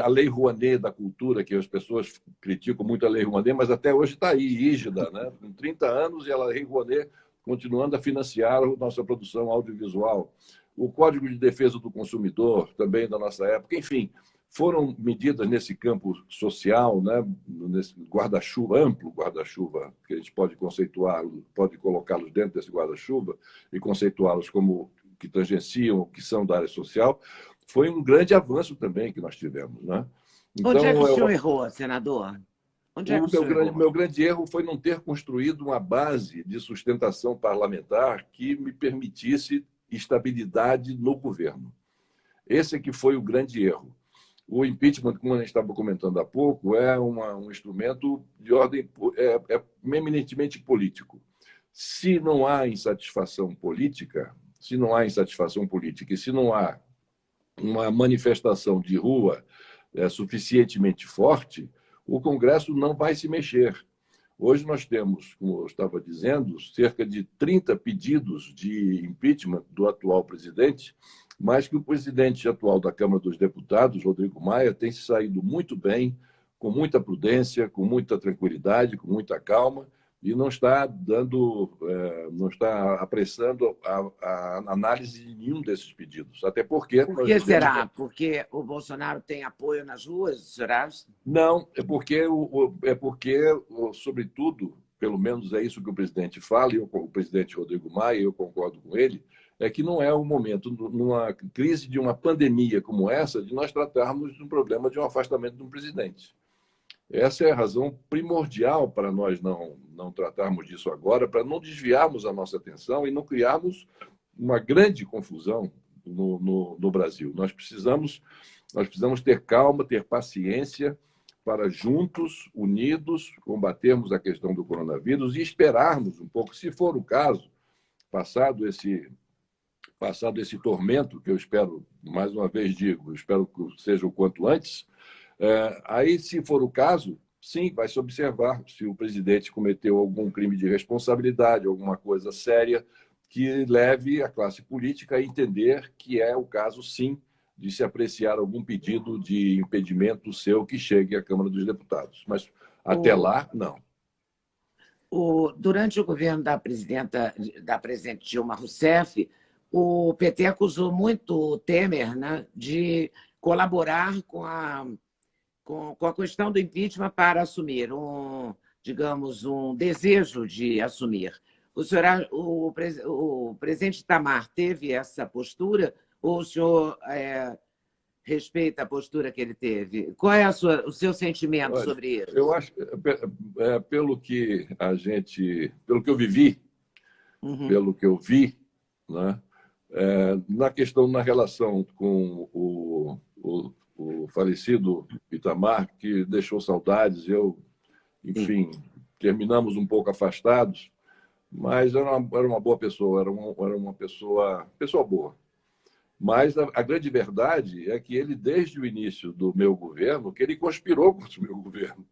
a Lei Rouanet da cultura, que as pessoas criticam muito a Lei Rouanet, mas até hoje está aí, rígida, né? Com 30 anos, e a Lei Rouanet continuando a financiar a nossa produção audiovisual. O Código de Defesa do Consumidor, também da nossa época. Enfim, foram medidas nesse campo social, né? Nesse guarda-chuva, amplo guarda-chuva, que a gente pode conceituá-lo, pode colocá-los dentro desse guarda-chuva e conceituá-los como que tangenciam, que são da área social. Foi um grande avanço também que nós tivemos, né? Onde é que Então, o senhor errou, senador? Onde é que o senhor errou? meu grande erro foi não ter construído uma base de sustentação parlamentar que me permitisse estabilidade no governo. Esse é que foi o grande erro. O impeachment, como a gente estava comentando há pouco, é um instrumento de ordem eminentemente político. Se não há insatisfação política, e se não há uma manifestação de rua suficientemente forte, o Congresso não vai se mexer. Hoje nós temos, como eu estava dizendo, cerca de 30 pedidos de impeachment do atual presidente, mas que o presidente atual da Câmara dos Deputados, Rodrigo Maia, tem se saído muito bem, com muita prudência, com muita tranquilidade, com muita calma, e não está não está apressando a análise de nenhum desses pedidos. Até porque Por nós que vivemos. será? Porque o Bolsonaro tem apoio nas ruas, o senhor acha? Não, é porque, sobretudo, pelo menos é isso que o presidente fala, e o presidente Rodrigo Maia, eu concordo com ele, é que não é o momento, numa crise de uma pandemia como essa, de nós tratarmos de um problema de um afastamento de um presidente. Essa é a razão primordial para nós não tratarmos disso agora, para não desviarmos a nossa atenção e não criarmos uma grande confusão no Brasil. Nós precisamos ter calma, ter paciência para juntos, unidos, combatermos a questão do coronavírus e esperarmos um pouco, se for o caso, passado esse tormento, que eu espero, mais uma vez digo, eu espero que seja o quanto antes. Aí, se for o caso, sim, vai se observar se o presidente cometeu algum crime de responsabilidade, alguma coisa séria que leve a classe política a entender que é o caso, sim, de se apreciar algum pedido de impedimento seu que chegue à Câmara dos Deputados. Mas até lá, não. Durante o governo da presidente Dilma Rousseff, o PT acusou muito o Temer, né, de colaborar com a questão do impeachment para assumir digamos, um desejo de assumir. O presidente Itamar teve essa postura ou o senhor respeita a postura que ele teve? Qual é o seu sentimento sobre isso? Eu acho, pelo que eu vivi, pelo que eu vi, né, na relação com o falecido Itamar, que deixou saudades, enfim, terminamos um pouco afastados, mas era uma boa pessoa, era uma pessoa boa. Mas a grande verdade é que ele, desde o início do meu governo, que ele conspirou contra o meu governo.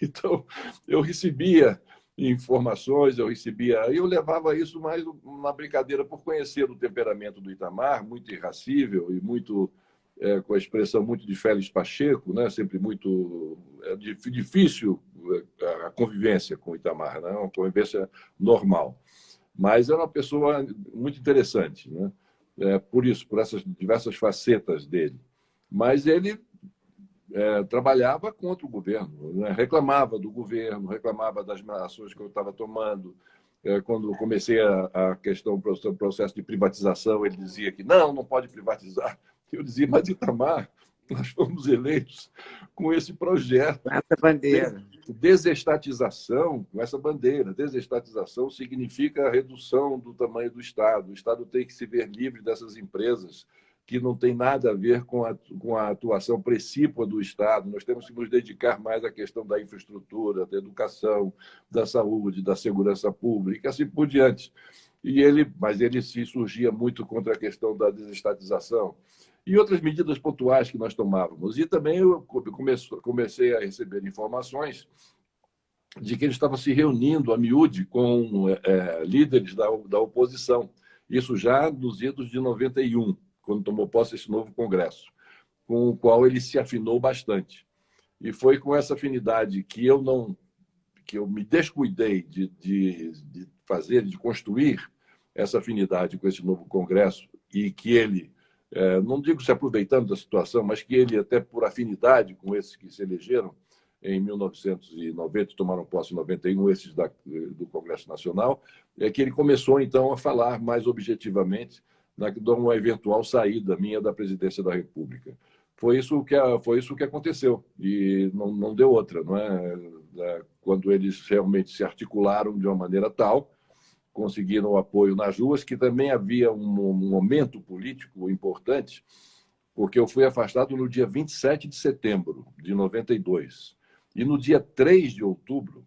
Então, eu recebia informações, eu levava isso mais na brincadeira por conhecer o temperamento do Itamar, muito irracível e muito com a expressão muito de Félix Pacheco, né? Sempre muito difícil a convivência com o Itamar, né? Uma convivência normal. Mas era uma pessoa muito interessante, né? Por essas diversas facetas dele. Mas ele trabalhava contra o governo, né? Reclamava do governo, reclamava das ações que eu estava tomando. Quando comecei a questão do processo de privatização, ele dizia que não pode privatizar. Eu dizia, mas Itamar, nós fomos eleitos com esse projeto. Com essa bandeira. Desestatização, com essa bandeira. Desestatização significa a redução do tamanho do Estado. O Estado tem que se ver livre dessas empresas que não tem nada a ver com a atuação precípua do Estado. Nós temos que nos dedicar mais à questão da infraestrutura, da educação, da saúde, da segurança pública, assim por diante. Mas ele se surgia muito contra a questão da desestatização. E outras medidas pontuais que nós tomávamos. E também eu comecei a receber informações de que ele estava se reunindo a miúde com líderes da oposição. Isso já nos idos de 91, quando tomou posse esse novo Congresso, com o qual ele se afinou bastante. E foi com essa afinidade que eu me descuidei de construir essa afinidade com esse novo Congresso e que ele, não digo se aproveitando da situação, mas que ele, até por afinidade com esses que se elegeram em 1990, tomaram posse em 91, esses do Congresso Nacional, que ele começou, então, a falar mais objetivamente de uma eventual saída minha da presidência da República. Foi isso que aconteceu, e não deu outra, não é? Quando eles realmente se articularam de uma maneira tal, conseguiram o apoio nas ruas, que também havia um momento político importante, porque eu fui afastado no dia 27 de setembro de 92. E no dia 3 de outubro,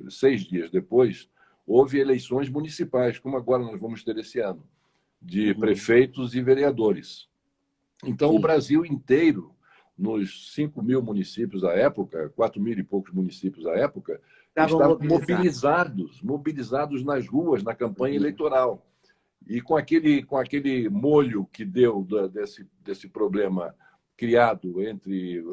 6 dias depois, houve eleições municipais, como agora nós vamos ter esse ano, de prefeitos e vereadores. Então, o Brasil inteiro, nos 5.000 municípios à época, 4.000 e poucos municípios à época, estavam mobilizados nas ruas, na campanha eleitoral. E com aquele molho que deu desse problema criado entre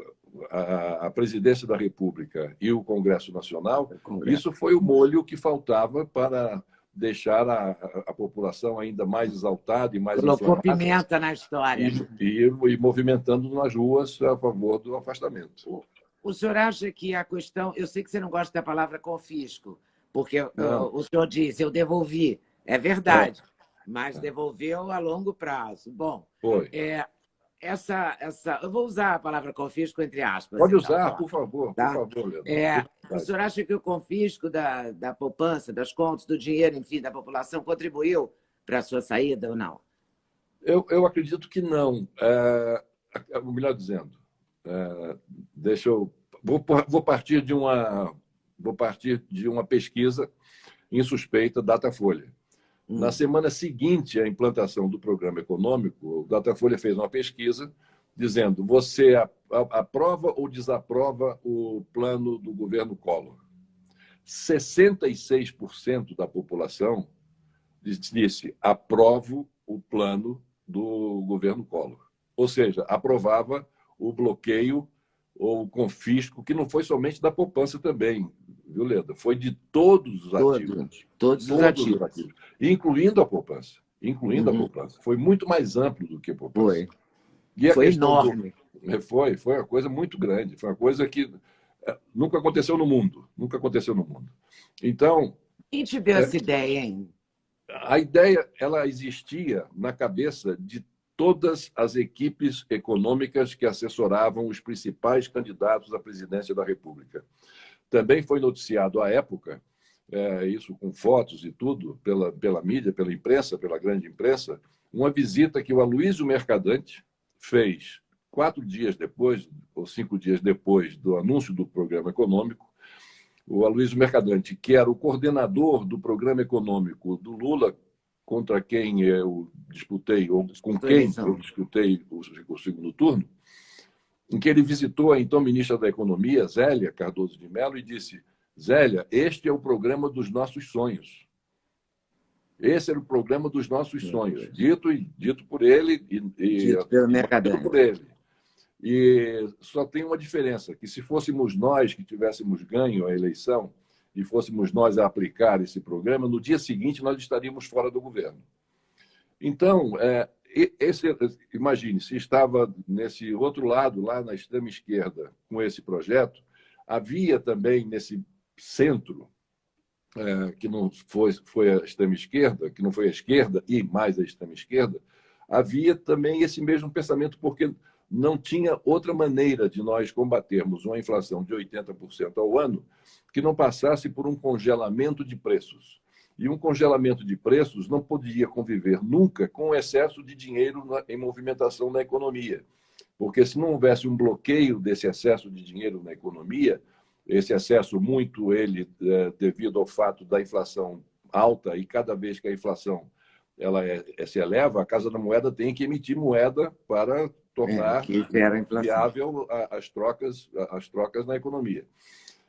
a presidência da República e o Congresso Nacional, isso foi o molho que faltava para deixar a população ainda mais exaltada e mais inflamada. Colocou pimenta na história. E movimentando nas ruas a favor do afastamento. O senhor acha que a questão... Eu sei que você não gosta da palavra confisco, porque o senhor diz, eu devolvi. É verdade, mas devolveu a longo prazo. Bom, foi. Eu vou usar a palavra confisco entre aspas. Pode usar, por favor, tá? Por favor, Leandro. O senhor acha que o confisco da poupança, das contas, do dinheiro, enfim, da população, contribuiu para a sua saída ou não? Eu acredito que não. Melhor dizendo, vou partir de uma pesquisa insuspeita, Datafolha. Na semana seguinte à implantação do programa econômico, o Datafolha fez uma pesquisa dizendo: você aprova ou desaprova o plano do governo Collor? 66% da população disse: aprovo o plano do governo Collor. Ou seja, aprovava o bloqueio ou o confisco, que não foi somente da poupança também, viu, Leda? Foi de todos os ativos. Todos os ativos. Incluindo a poupança. Incluindo a poupança. Foi muito mais amplo do que a poupança. Foi. E a foi questão enorme. Foi uma coisa muito grande. Foi uma coisa que nunca aconteceu no mundo. Nunca aconteceu no mundo. Então... Quem te deu essa ideia, hein? A ideia, ela existia na cabeça de todas as equipes econômicas que assessoravam os principais candidatos à presidência da República. Também foi noticiado à época, isso com fotos e tudo, pela mídia, pela imprensa, pela grande imprensa, uma visita que o Aloysio Mercadante fez 4 dias depois, ou 5 dias depois do anúncio do programa econômico. O Aloysio Mercadante, que era o coordenador do programa econômico do Lula, contra quem eu disputei, ou com quem eu disputei o segundo turno, em que ele visitou a então ministra da Economia, Zélia Cardoso de Mello, e disse: Zélia, este é o programa dos nossos sonhos. Esse era o programa dos nossos sonhos. Dito por ele dito pelo Mercadante. Por ele. E só tem uma diferença, que se fôssemos nós que tivéssemos ganho a eleição e fôssemos nós a aplicar esse programa, no dia seguinte nós estaríamos fora do governo. Então, imagine, se estava nesse outro lado, lá na extrema esquerda, com esse projeto, havia também nesse centro, que não foi a extrema esquerda, que não foi a esquerda e mais a extrema esquerda, havia também esse mesmo pensamento, porque não tinha outra maneira de nós combatermos uma inflação de 80% ao ano que não passasse por um congelamento de preços. E um congelamento de preços não podia conviver nunca com o excesso de dinheiro em movimentação na economia. Porque se não houvesse um bloqueio desse excesso de dinheiro na economia, esse excesso muito devido ao fato da inflação alta, e cada vez que a inflação se eleva, a Casa da Moeda tem que emitir moeda para tornar viável as trocas na economia.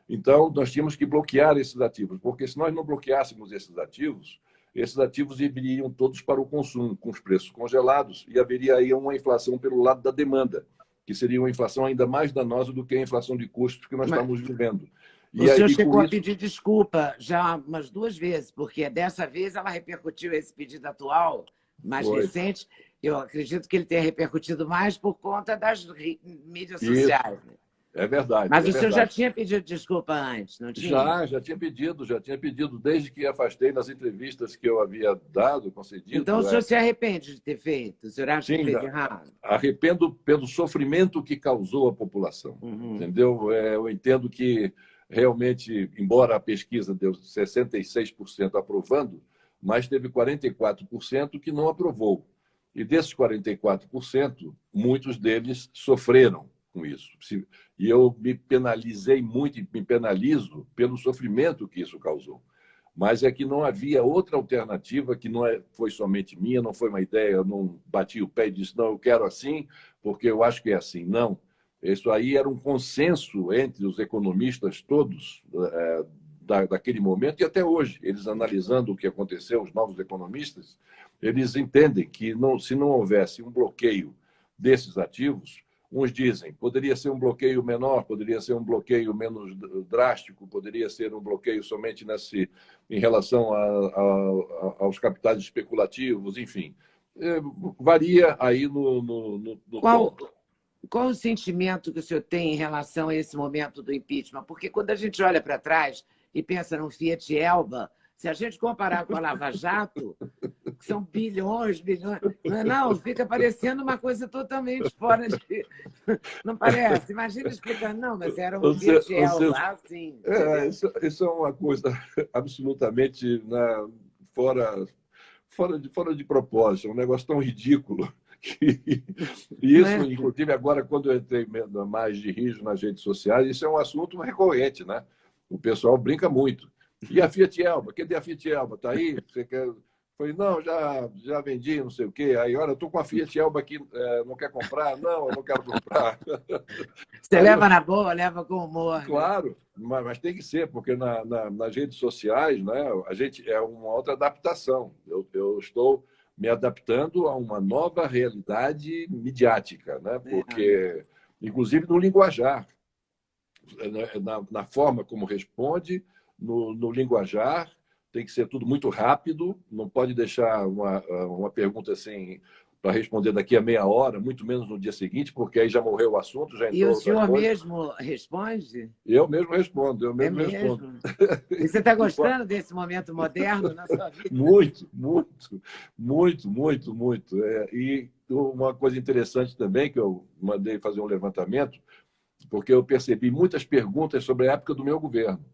Então, nós tínhamos que bloquear esses ativos, porque se nós não bloqueássemos esses ativos iriam todos para o consumo, com os preços congelados, e haveria aí uma inflação pelo lado da demanda, que seria uma inflação ainda mais danosa do que a inflação de custos que nós estamos vivendo. O senhor chegou a pedir desculpa já umas 2 vezes, porque dessa vez ela repercutiu esse pedido atual, mais recente. Eu acredito que ele tenha repercutido mais por conta das mídias sociais. É verdade. Mas o senhor já tinha pedido desculpa antes, não tinha? Já tinha pedido, desde que afastei nas entrevistas que eu havia dado, concedido. Então o senhor se arrepende de ter feito? O senhor acha que fez errado? Arrependo pelo sofrimento que causou à população. Entendeu? Eu entendo que realmente, embora a pesquisa deu 66% aprovando, mas teve 44% que não aprovou. E desses 44%, muitos deles sofreram com isso. E eu me penalizei muito, e me penalizo pelo sofrimento que isso causou. Mas é que não havia outra alternativa, que não foi somente minha, não foi uma ideia, eu não bati o pé e disse, não, eu quero assim, porque eu acho que é assim. Não. Isso aí era um consenso entre os economistas todos daquele momento e até hoje. Eles analisando o que aconteceu, os novos economistas, eles entendem que se não houvesse um bloqueio desses ativos, uns dizem, poderia ser um bloqueio menor, poderia ser um bloqueio menos drástico, poderia ser um bloqueio somente em relação aos capitais especulativos, enfim. Varia aí no Qual o sentimento que o senhor tem em relação a esse momento do impeachment? Porque quando a gente olha para trás e pensa no Fiat Elba, se a gente comparar com a Lava Jato, que são bilhões, não, fica parecendo uma coisa totalmente fora de... Não parece? Imagina explicando, não, mas era um Fiat Elba, assim. Isso é uma coisa absolutamente fora de propósito, é um negócio tão ridículo. E isso, inclusive, agora, quando eu entrei mais de rijo nas redes sociais, isso é um assunto recorrente, né? O pessoal brinca muito. E a Fiat Elba? Cadê a Fiat Elba? Está aí? Você quer... Falei, não, já vendi, não sei o quê. Aí, olha, eu estou com a Fiat Elba aqui, não quer comprar? Não, eu não quero comprar. Você leva na boa, leva com humor. Claro, mas tem que ser, porque nas redes sociais, né, a gente é uma outra adaptação. Eu estou me adaptando a uma nova realidade midiática, né? Porque, inclusive, no linguajar, na forma como responde, no linguajar, tem que ser tudo muito rápido, não pode deixar uma pergunta assim para responder daqui a meia hora, muito menos no dia seguinte, porque aí já morreu o assunto, já E entrou o outra senhor coisa. mesmo responde? Eu mesmo respondo, eu É mesmo respondo. mesmo? E você está gostando desse momento moderno na sua vida? Muito, muito, muito, muito, muito. E uma coisa interessante também, que eu mandei fazer um levantamento, porque eu percebi muitas perguntas sobre a época do meu governo.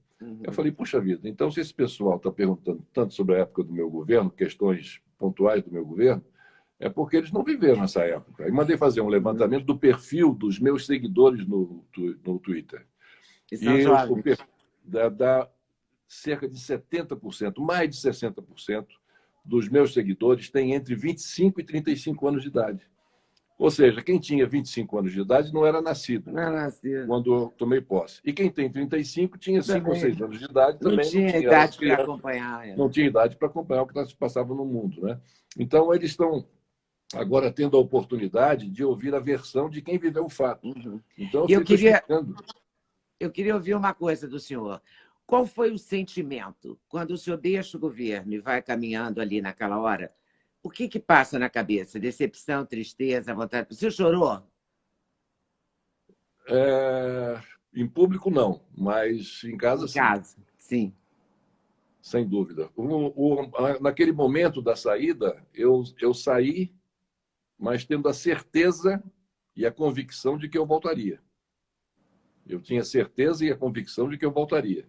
Eu falei, puxa vida, então se esse pessoal está perguntando tanto sobre a época do meu governo, questões pontuais do meu governo, é porque eles não viveram nessa época. E mandei fazer um levantamento do perfil dos meus seguidores no Twitter. E são E o jovens. perfil dá cerca de 70%, mais de 60% dos meus seguidores têm entre 25 e 35 anos de idade. Ou seja, quem tinha 25 anos de idade não era nascido Não nascido. quando eu tomei posse. E quem tem 35 tinha 5 ou Também 6 anos de idade, não também não tinha tinha. idade para acompanhar. Não tinha idade para acompanhar o que se passava no mundo. Né? Então, eles estão agora tendo a oportunidade de ouvir a versão de quem viveu o fato. Então, eu sempre estou explicando. Eu queria ouvir uma coisa do senhor. Qual foi o sentimento quando o senhor deixa o governo e vai caminhando ali naquela hora? O que passa na cabeça? Decepção, tristeza, vontade? O senhor chorou? Em público, não, mas em casa, Em sim. casa, sim. Sem dúvida. Naquele momento da saída, eu saí, mas tendo a certeza e a convicção de que eu voltaria. Eu tinha certeza e a convicção de que eu voltaria,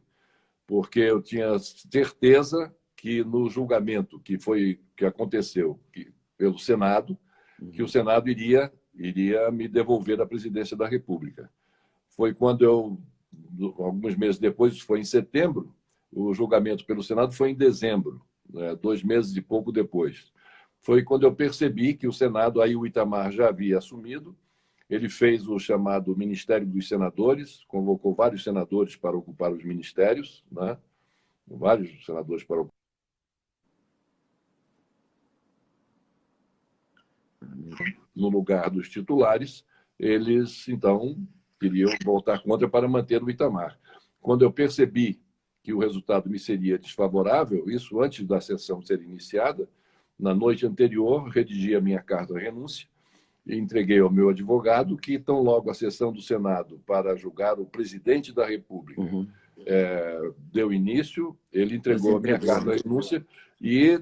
porque eu tinha certeza que no julgamento que aconteceu pelo Senado, que o Senado iria me devolver a presidência da República. Foi quando alguns meses depois, isso foi em setembro, o julgamento pelo Senado foi em dezembro, né, 2 meses e pouco depois. Foi quando eu percebi que o Senado, aí o Itamar já havia assumido, ele fez o chamado Ministério dos Senadores, convocou vários senadores para ocupar os ministérios, né? Vários senadores para ocupar. No lugar dos titulares, eles, então, queriam voltar contra para manter o Itamar. Quando eu percebi que o resultado me seria desfavorável, isso antes da sessão ser iniciada, na noite anterior, redigi a minha carta de renúncia e entreguei ao meu advogado, que, tão logo a sessão do Senado para julgar o presidente da República deu início, ele entregou a minha carta de renúncia e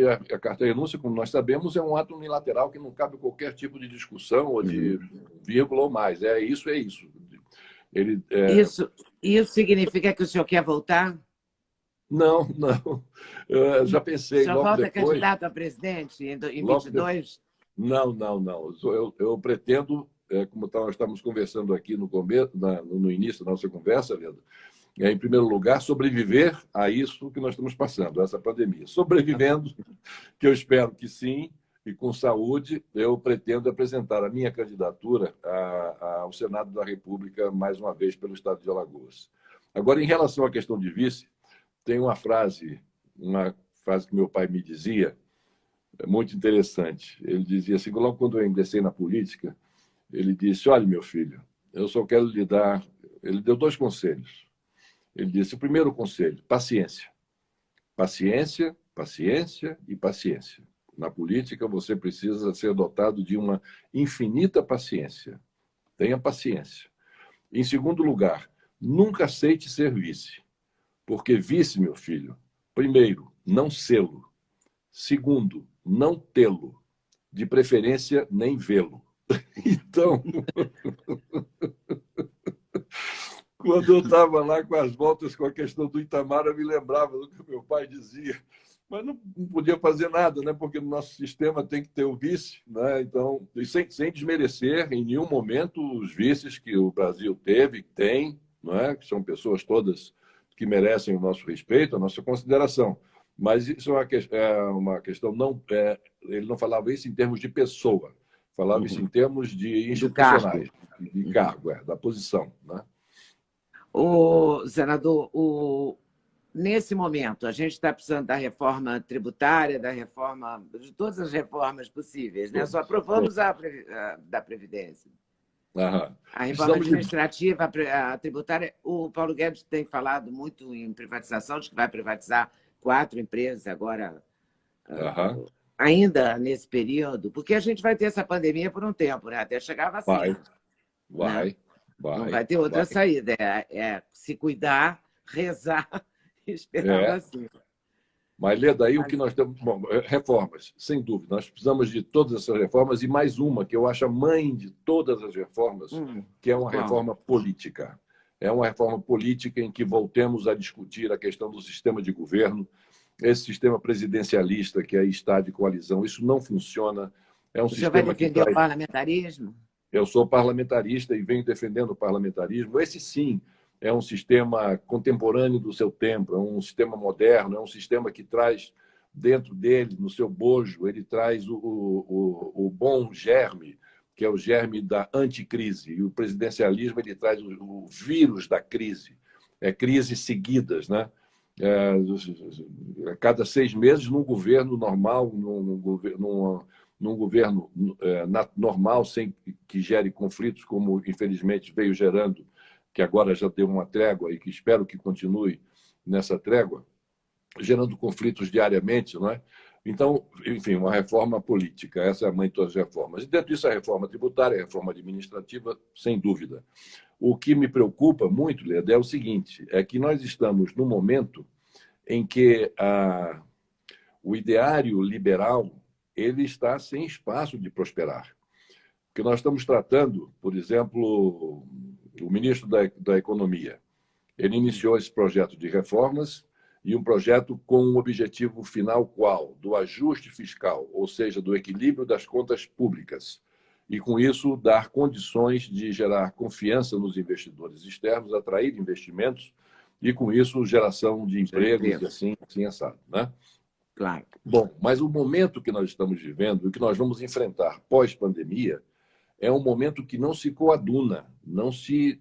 a carta de renúncia, como nós sabemos, é um ato unilateral que não cabe qualquer tipo de discussão ou de vírgula ou mais. É isso, é isso. Isso significa que o senhor quer voltar? Não, não. Eu já pensei. O senhor volta candidato a presidente em 22? Não, não, não. Eu pretendo, como nós estamos conversando aqui no início da nossa conversa, Leda, em primeiro lugar, sobreviver a isso que nós estamos passando, essa pandemia. Sobrevivendo, que eu espero que sim, e com saúde, eu pretendo apresentar a minha candidatura ao Senado da República, mais uma vez, pelo Estado de Alagoas. Agora, em relação à questão de vice, tem uma frase que meu pai me dizia, muito interessante. Ele dizia assim, logo quando eu ingressei na política, ele disse, olha, meu filho, eu só quero lhe dar... Ele deu 2 conselhos. Ele disse, o primeiro conselho, paciência. Paciência, paciência e paciência. Na política, você precisa ser dotado de uma infinita paciência. Tenha paciência. Em segundo lugar, nunca aceite ser vice. Porque vice, meu filho, primeiro, não sê-lo. Segundo, não tê-lo. De preferência, nem vê-lo. Então, quando eu estava lá com as voltas com a questão do Itamar, eu me lembrava do que meu pai dizia. Mas não podia fazer nada, né? Porque no nosso sistema tem que ter o vice. Né? Então, sem desmerecer em nenhum momento os vices que o Brasil teve, tem, não é? Que são pessoas todas que merecem o nosso respeito, a nossa consideração. Mas isso é uma questão... ele não falava isso em termos de pessoa, falava isso em termos de institucionais, de cargo, da posição. Né? O senador, nesse momento, a gente está precisando da reforma tributária, de todas as reformas possíveis, né? Só aprovamos da Previdência. Aham. A reforma administrativa, a tributária, o Paulo Guedes tem falado muito em privatização, diz que vai privatizar 4 empresas agora, ainda nesse período, porque a gente vai ter essa pandemia por um tempo, né? Até chegar a vacina. Vai. Não vai ter outra saída. É se cuidar, rezar e esperar a vacina. Mas, Leda, aí o que nós temos... Bom, reformas, sem dúvida. Nós precisamos de todas essas reformas e mais uma, que eu acho a mãe de todas as reformas, que é uma reforma política. É uma reforma política em que voltemos a discutir a questão do sistema de governo, esse sistema presidencialista que aí está de coalizão. Isso não funciona. É um sistema vai defender o parlamentarismo? Eu sou parlamentarista e venho defendendo o parlamentarismo. Esse, sim, é um sistema contemporâneo do seu tempo, é um sistema moderno, é um sistema que traz dentro dele, no seu bojo, ele traz o bom germe, que é o germe da anticrise. E o presidencialismo ele traz o vírus da crise. É crises seguidas, né? A cada 6 meses, num governo normal, num governo normal, sem que gere conflitos, como infelizmente veio gerando, que agora já deu uma trégua e que espero que continue nessa trégua, gerando conflitos diariamente, não é? Então, enfim, uma reforma política, essa é a mãe de todas as reformas. E dentro disso, a reforma tributária, a reforma administrativa, sem dúvida. O que me preocupa muito, Leda, é o seguinte, é que nós estamos num momento em que o ideário liberal ele está sem espaço de prosperar. Porque nós estamos tratando, por exemplo, o ministro da Economia. Ele iniciou esse projeto de reformas e um projeto com um objetivo final qual? Do ajuste fiscal, ou seja, do equilíbrio das contas públicas. E, com isso, dar condições de gerar confiança nos investidores externos, atrair investimentos e, com isso, geração de empregos e assim assado, né? Claro. Bom, mas o momento que nós estamos vivendo, o que nós vamos enfrentar pós-pandemia, é um momento que não se coaduna, não se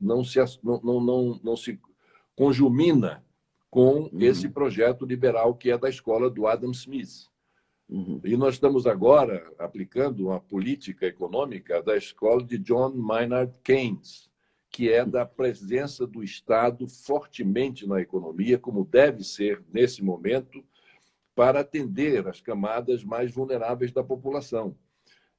conjumina com esse projeto liberal que é da escola do Adam Smith. E nós estamos agora aplicando uma política econômica da escola de John Maynard Keynes, que é da presença do Estado fortemente na economia, como deve ser nesse momento, para atender as camadas mais vulneráveis da população.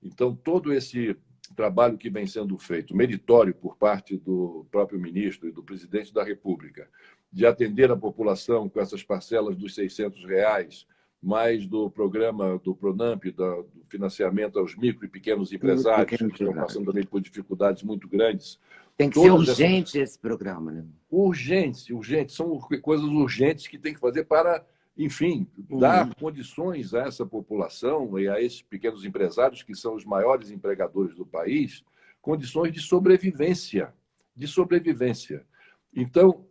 Então, todo esse trabalho que vem sendo feito, meritório por parte do próprio ministro e do presidente da República, de atender a população com essas parcelas dos R$600, mais do programa do Pronamp, do financiamento aos micro e pequenos empresários que estão passando também por dificuldades muito grandes. Tem que ser urgente esse programa, né? Urgente. São coisas urgentes que tem que fazer para, enfim, dar condições a essa população e a esses pequenos empresários, que são os maiores empregadores do país, condições de sobrevivência. Então,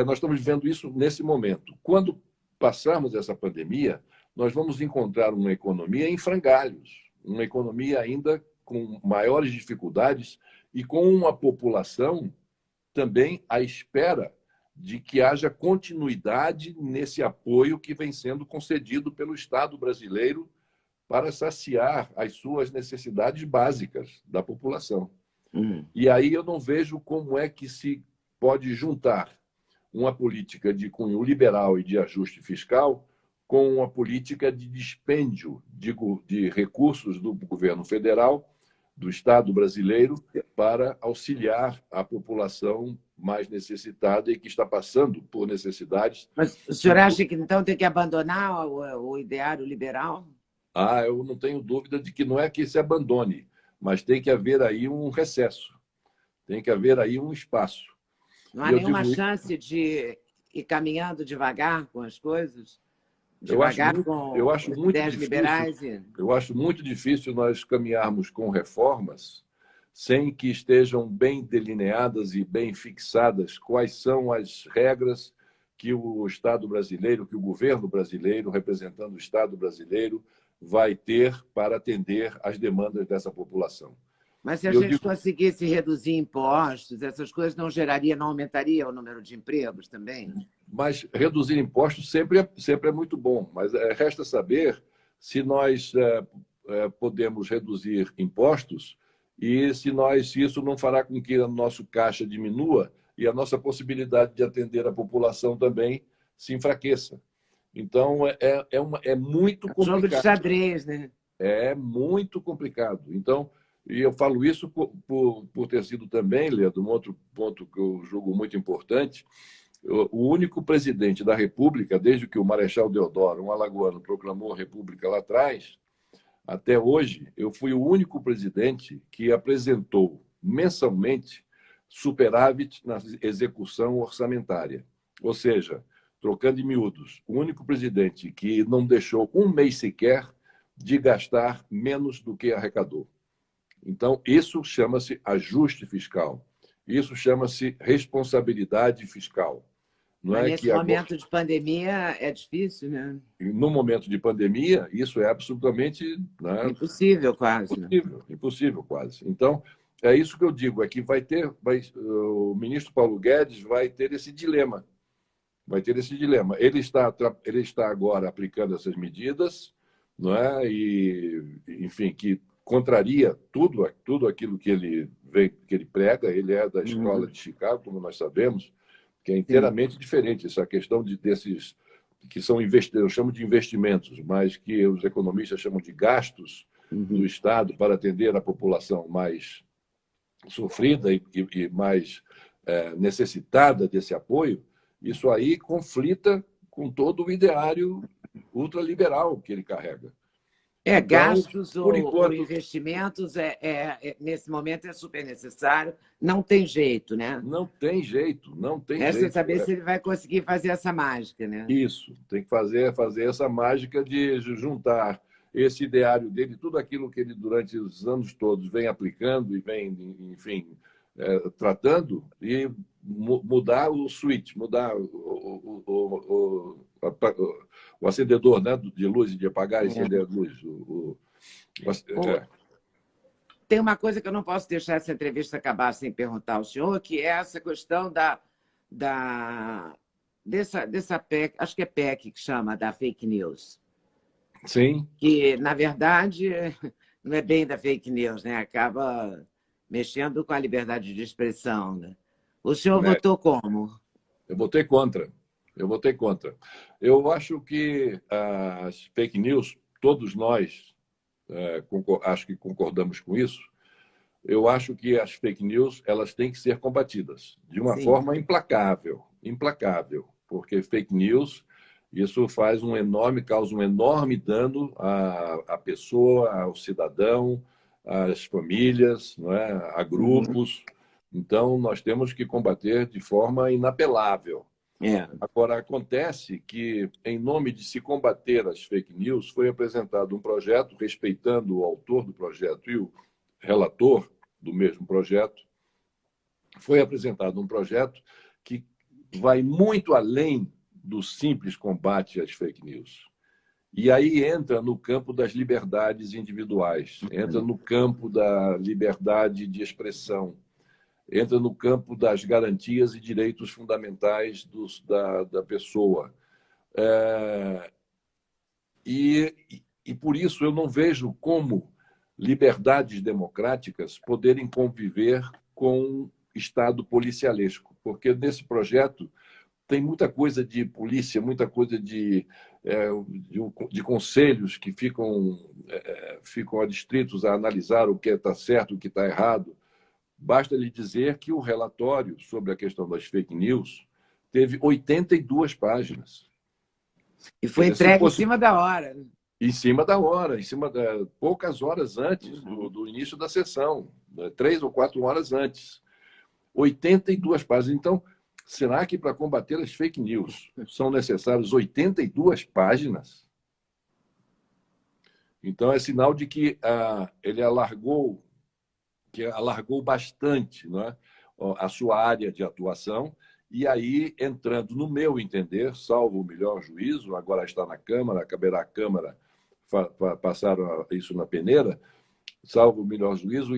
nós estamos vivendo isso nesse momento. Quando passarmos essa pandemia, nós vamos encontrar uma economia em frangalhos, uma economia ainda com maiores dificuldades e com uma população também à espera de que haja continuidade nesse apoio que vem sendo concedido pelo Estado brasileiro para saciar as suas necessidades básicas da população. E aí eu não vejo como é que se pode juntar uma política de cunho liberal e de ajuste fiscal com uma política de dispêndio de recursos do governo federal, do Estado brasileiro, para auxiliar a população mais necessitada e que está passando por necessidades. Mas o senhor acha que, então, tem que abandonar o ideário liberal? Eu não tenho dúvida de que não é que se abandone, mas tem que haver aí um recesso, tem que haver aí um espaço. Não há nenhuma chance de ir caminhando devagar com as coisas? Eu acho muito difícil, liberais? Eu acho muito difícil nós caminharmos com reformas sem que estejam bem delineadas e bem fixadas quais são as regras que o Estado brasileiro, que o governo brasileiro, representando o Estado brasileiro, vai ter para atender às demandas dessa população. Mas se a gente conseguisse reduzir impostos, essas coisas não aumentaria o número de empregos também? Mas reduzir impostos sempre é muito bom. Mas resta saber se nós podemos reduzir impostos e se isso não fará com que o nosso caixa diminua e a nossa possibilidade de atender a população também se enfraqueça. Então, é muito complicado. Jogo de xadrez, né? É muito complicado. Então, e eu falo isso por ter sido também, Leandro, um outro ponto que eu julgo muito importante. O único presidente da República, desde que o Marechal Deodoro, um alagoano, proclamou a República lá atrás, até hoje, eu fui o único presidente que apresentou mensalmente superávit na execução orçamentária. Ou seja, trocando em miúdos, o único presidente que não deixou um mês sequer de gastar menos do que arrecadou. Então, isso chama-se ajuste fiscal. Isso chama-se responsabilidade fiscal. Não Mas é nesse que momento de pandemia é difícil, né? no momento de pandemia, isso é absolutamente, né, Impossível, quase. Né? impossível quase. Então, é isso que eu digo, é que o ministro Paulo Guedes vai ter esse dilema. Vai ter esse dilema. Ele está agora aplicando essas medidas, não é? E, enfim, que contraria tudo aquilo que ele prega. Ele é da escola de Chicago, como nós sabemos, que é inteiramente diferente. Essa questão desses que são eu chamo de investimentos, mas que os economistas chamam de gastos do Estado para atender a população mais sofrida e mais necessitada desse apoio. Isso aí conflita com todo o ideário ultraliberal que ele carrega. Então, gastos por enquanto, ou investimentos, nesse momento é super necessário. Não tem jeito, né? Não tem jeito, não tem jeito. Resta saber se ele vai conseguir fazer essa mágica, né? Isso, tem que fazer essa mágica de juntar esse ideário dele, tudo aquilo que ele, durante os anos todos, vem aplicando e vem, enfim, tratando, e mudar o switch, mudar o acendedor, né, de luz, de apagar e acender a luz. Tem uma coisa que eu não posso deixar essa entrevista acabar sem perguntar ao senhor, que é essa questão dessa PEC, acho que é PEC que chama, da fake news. Sim. Que, na verdade, não é bem da fake news, né? Acaba mexendo com a liberdade de expressão. Né? O senhor votou como? Eu votei contra. Eu acho que as fake news, todos nós acho que concordamos com isso. Eu acho que as fake news elas têm que ser combatidas de uma forma implacável, porque fake news isso causa um enorme dano à pessoa, ao cidadão, às famílias, não é? A grupos. Então, nós temos que combater de forma inapelável. Agora, acontece que, em nome de se combater as fake news, foi apresentado um projeto, respeitando o autor do projeto e o relator do mesmo projeto, foi apresentado um projeto que vai muito além do simples combate às fake news. E aí entra no campo das liberdades individuais, entra no campo da liberdade de expressão, entra no campo das garantias e direitos fundamentais da pessoa. E por isso eu não vejo como liberdades democráticas poderem conviver com Estado policialesco, porque nesse projeto tem muita coisa de polícia, muita coisa de conselhos que ficam adstritos a analisar o que está certo, o que está errado. Basta lhe dizer que o relatório sobre a questão das fake news teve 82 páginas. E foi entregue em cima da hora. Em cima da hora, poucas horas antes do início da sessão, 3 ou 4 horas antes. 82 páginas. Então, será que para combater as fake news são necessárias 82 páginas? Então, é sinal de que ele alargou bastante, não é? A sua área de atuação, e aí, entrando no meu entender, salvo o melhor juízo, agora está na Câmara, caberá à Câmara passar isso na peneira, salvo o melhor juízo,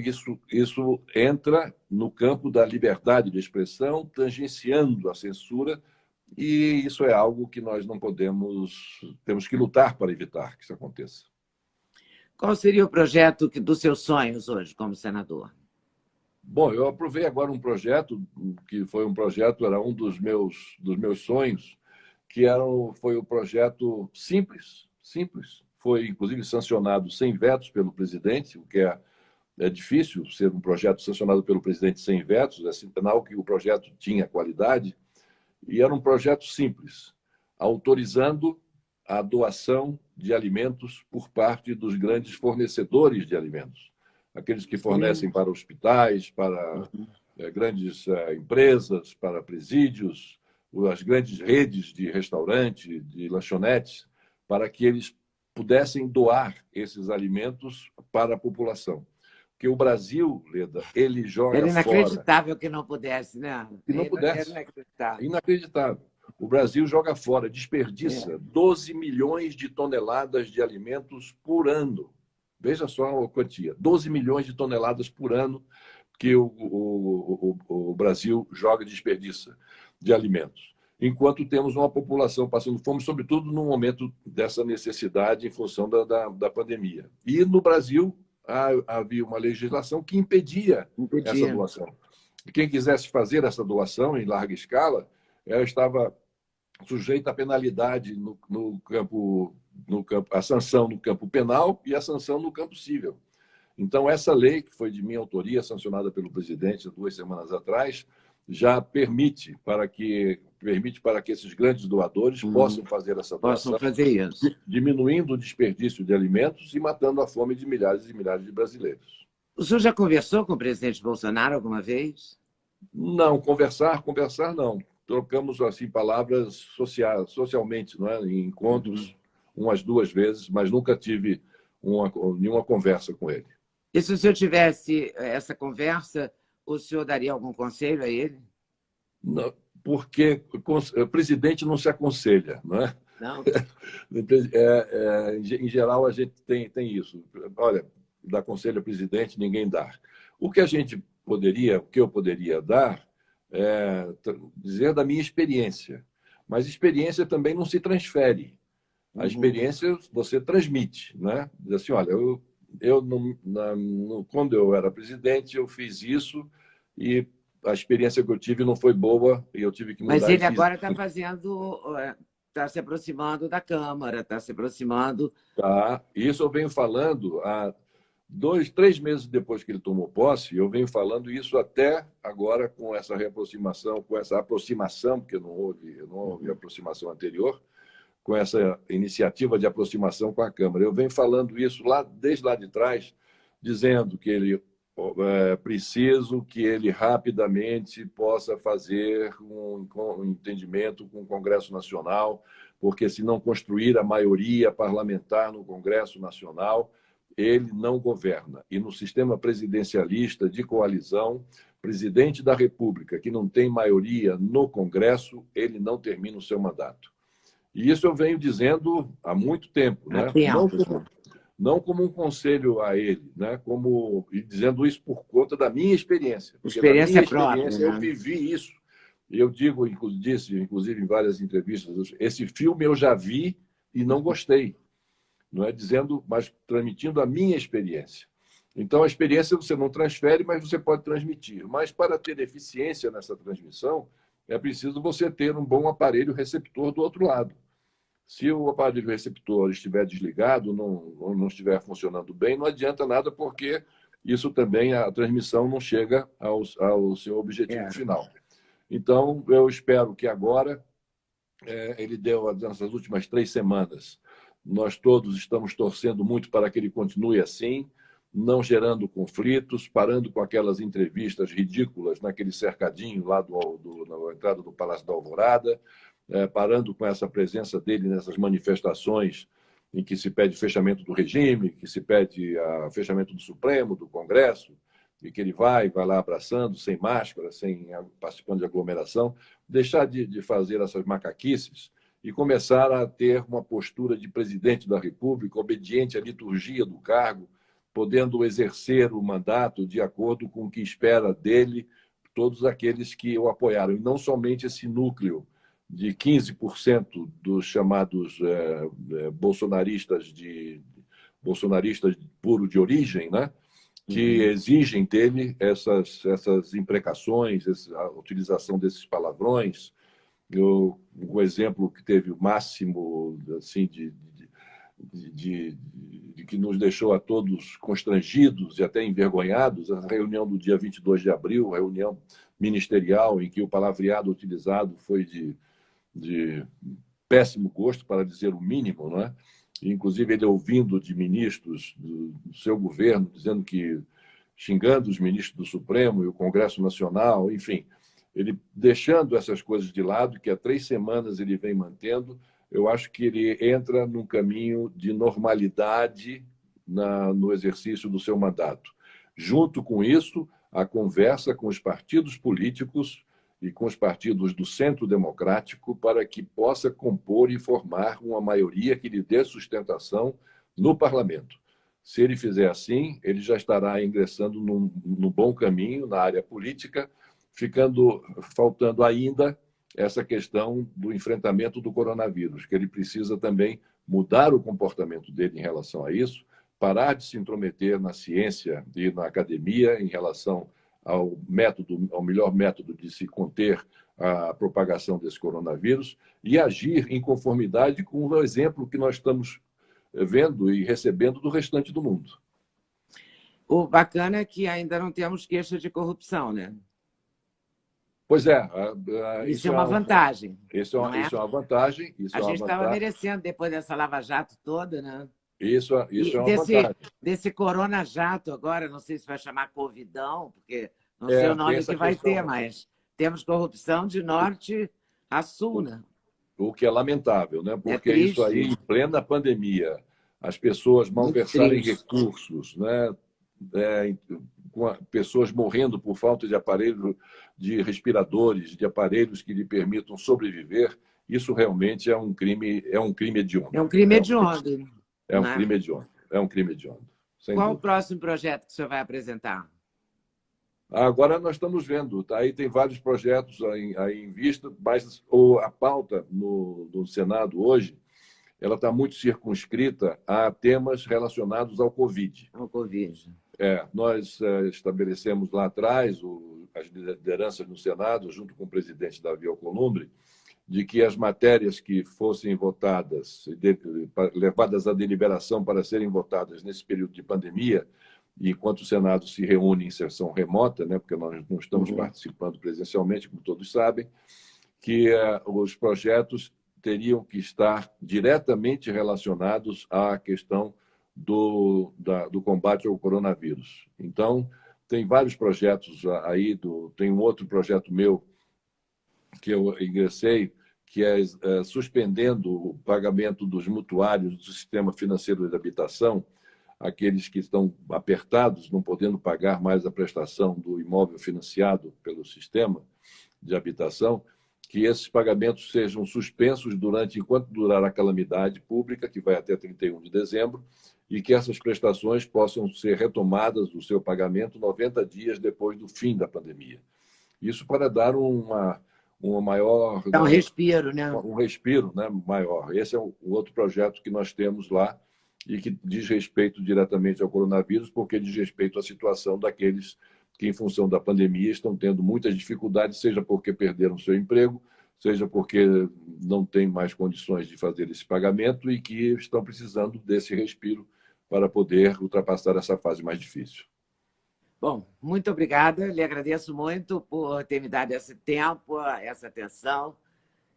isso entra no campo da liberdade de expressão, tangenciando a censura E isso é algo que nós não podemos, temos que lutar para evitar que isso aconteça. Qual seria o projeto dos seus sonhos hoje como senador? Bom, eu aprovei agora um projeto que foi um projeto, era um dos meus sonhos, que foi o projeto simples, simples. Foi, inclusive, sancionado sem vetos pelo presidente, o que é difícil ser um projeto sancionado pelo presidente sem vetos, é sinal que o projeto tinha qualidade, e era um projeto simples, autorizando a doação de alimentos por parte dos grandes fornecedores de alimentos, aqueles que fornecem para hospitais, para grandes empresas, para presídios, as grandes redes de restaurante, de lanchonetes, para que eles pudessem doar esses alimentos para a população. Porque o Brasil, Leda, ele joga Era fora. inacreditável que não pudesse, né? Que não pudesse. Era inacreditável. Inacreditável. O Brasil joga fora, desperdiça 12 milhões de toneladas de alimentos por ano. Veja só a quantia: 12 milhões de toneladas por ano que o Brasil joga e desperdiça de alimentos. Enquanto temos uma população passando fome, sobretudo no momento dessa necessidade em função da pandemia. E no Brasil havia uma legislação que impedia essa doação. Quem quisesse fazer essa doação em larga escala estava sujeito à penalidade no campo, a sanção no campo penal e a sanção no campo civil. Então, essa lei, que foi de minha autoria, sancionada pelo presidente 2 semanas atrás, já permite para que esses grandes doadores possam fazer essa doação, diminuindo o desperdício de alimentos e matando a fome de milhares e milhares de brasileiros. O senhor já conversou com o presidente Bolsonaro alguma vez? Não, conversar não. Trocamos assim palavras socialmente, não é? Em encontros, umas 2 vezes, mas nunca tive nenhuma conversa com ele. E se o senhor tivesse essa conversa, o senhor daria algum conselho a ele? Não, porque o presidente não se aconselha, não é? Não. Em geral, a gente tem isso. Olha, dar conselho ao presidente, ninguém dá. O que eu poderia dar é dizer da minha experiência. Mas experiência também não se transfere. A experiência você transmite, né? Diz assim, olha, quando eu era presidente, eu fiz isso e a experiência que eu tive não foi boa e eu tive que mudar. Mas ele agora está se aproximando da Câmara, está se aproximando... Tá. Isso eu venho falando há 2, 3 meses depois que ele tomou posse, eu venho falando isso até agora com essa reaproximação, com essa aproximação, porque não houve aproximação anterior, com essa iniciativa de aproximação com a Câmara. Eu venho falando isso desde lá de trás, dizendo que ele preciso que ele rapidamente possa fazer um entendimento com o Congresso Nacional, porque se não construir a maioria parlamentar no Congresso Nacional, ele não governa. E no sistema presidencialista de coalizão, presidente da República que não tem maioria no Congresso, ele não termina o seu mandato. E isso eu venho dizendo há muito tempo, né? Não como um conselho a ele, né? E dizendo isso por conta da minha experiência. Experiência própria, né? Eu vivi isso. Eu disse, inclusive, em várias entrevistas, esse filme eu já vi e não gostei. Não é dizendo, mas transmitindo a minha experiência. Então, a experiência você não transfere, mas você pode transmitir. Mas para ter eficiência nessa transmissão, é preciso você ter um bom aparelho receptor do outro lado. Se o aparelho receptor estiver desligado, não estiver funcionando bem, não adianta nada, porque isso também, a transmissão não chega ao seu objetivo final. Então, eu espero que agora, ele deu, nessas últimas 3 semanas, nós todos estamos torcendo muito para que ele continue assim, não gerando conflitos, parando com aquelas entrevistas ridículas naquele cercadinho lá na entrada do Palácio da Alvorada, parando com essa presença dele nessas manifestações em que se pede fechamento do regime, que se pede fechamento do Supremo, do Congresso, e que ele vai lá abraçando, sem máscara, participando de aglomeração, deixar de fazer essas macaquices e começar a ter uma postura de presidente da República, obediente à liturgia do cargo, podendo exercer o mandato de acordo com o que espera dele todos aqueles que o apoiaram, e não somente esse núcleo de 15% dos chamados bolsonaristas puro de origem, né? Que exigem dele essas imprecações, a utilização desses palavrões. Um exemplo que teve o máximo assim, de que nos deixou a todos constrangidos e até envergonhados, a reunião do dia 22 de abril, reunião ministerial, em que o palavreado utilizado foi de péssimo gosto, para dizer o mínimo, não é? Inclusive ele ouvindo de ministros do seu governo, dizendo xingando os ministros do Supremo e o Congresso Nacional, enfim, ele deixando essas coisas de lado, que há 3 semanas ele vem mantendo. Eu acho que ele entra num caminho de normalidade no exercício do seu mandato. Junto com isso, a conversa com os partidos políticos e com os partidos do centro democrático para que possa compor e formar uma maioria que lhe dê sustentação no parlamento. Se ele fizer assim, ele já estará ingressando num bom caminho na área política, faltando ainda essa questão do enfrentamento do coronavírus, que ele precisa também mudar o comportamento dele em relação a isso, parar de se intrometer na ciência e na academia em relação ao melhor método de se conter a propagação desse coronavírus e agir em conformidade com o exemplo que nós estamos vendo e recebendo do restante do mundo. O bacana é que ainda não temos queixa de corrupção, né? Pois é. Isso é uma vantagem. Isso é uma vantagem. A gente estava merecendo, depois dessa Lava Jato toda, né? Isso é uma vantagem. Desse Corona Jato agora, não sei se vai chamar Covidão, porque não sei o nome que vai ter, mas temos corrupção de norte a sul, né? O que é lamentável, né? Porque isso aí, em plena pandemia, as pessoas malversarem recursos, né? Com pessoas morrendo por falta de aparelhos, de respiradores, de aparelhos que lhe permitam sobreviver, isso realmente é um crime hediondo. É um crime hediondo. É um crime hediondo. É um crime hediondo. Qual o próximo projeto que o senhor vai apresentar? Agora nós estamos vendo, aí tem vários projetos aí em vista, mas a pauta no Senado hoje, ela está muito circunscrita a temas relacionados ao Covid. Ao Covid. Nós estabelecemos lá atrás, as lideranças no Senado, junto com o presidente Davi Alcolumbre, de que as matérias que fossem votadas, levadas à deliberação para serem votadas nesse período de pandemia, enquanto o Senado se reúne em sessão remota, né, porque nós não estamos participando presencialmente, como todos sabem, que os projetos teriam que estar diretamente relacionados à questão do combate ao coronavírus. Então, tem vários projetos aí, tem um outro projeto meu que eu ingressei, que é suspendendo o pagamento dos mutuários do sistema financeiro de habitação, aqueles que estão apertados, não podendo pagar mais a prestação do imóvel financiado pelo sistema de habitação, que esses pagamentos sejam suspensos enquanto durar a calamidade pública, que vai até 31 de dezembro, e que essas prestações possam ser retomadas do seu pagamento 90 dias depois do fim da pandemia. Isso para dar uma maior... Dá um respiro, né? Um respiro, né, maior. Esse é o outro projeto que nós temos lá e que diz respeito diretamente ao coronavírus, porque diz respeito à situação daqueles que, em função da pandemia, estão tendo muitas dificuldades, seja porque perderam seu emprego, seja porque não têm mais condições de fazer esse pagamento e que estão precisando desse respiro para poder ultrapassar essa fase mais difícil. Bom, muito obrigada. Lhe agradeço muito por ter me dado esse tempo, essa atenção.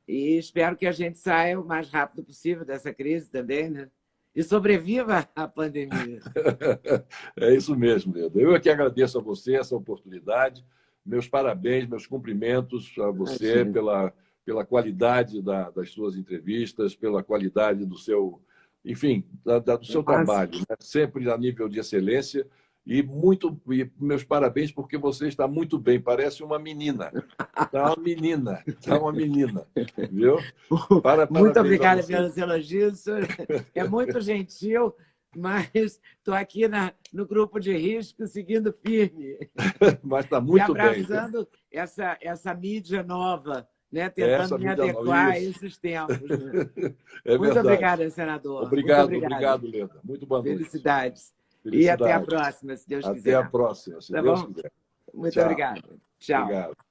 E espero que a gente saia o mais rápido possível dessa crise também, né? E sobreviva à pandemia. É isso mesmo, Leda. Eu aqui agradeço a você essa oportunidade. Meus parabéns, meus cumprimentos a você pela qualidade das suas entrevistas, pela qualidade do seu, enfim, do seu trabalho, né? Sempre a nível de excelência. E meus parabéns, porque você está muito bem, parece uma menina. Está uma menina, viu? Muito obrigada pelos elogios, senhor. É muito gentil, mas estou aqui no grupo de risco, seguindo firme. Mas está muito bem. E abraçando essa mídia nova, né? Tentando me vida adequar a isso. esses tempos. Né? É Muito verdade. obrigada, senador. Obrigado, Muito obrigada. obrigado, Leda. Muito boa noite. Felicidades. E até a Felicidade. próxima, se Deus Até quiser. a próxima, se Tá Deus bom? quiser. Muito Tchau. obrigada. Tchau. Obrigado.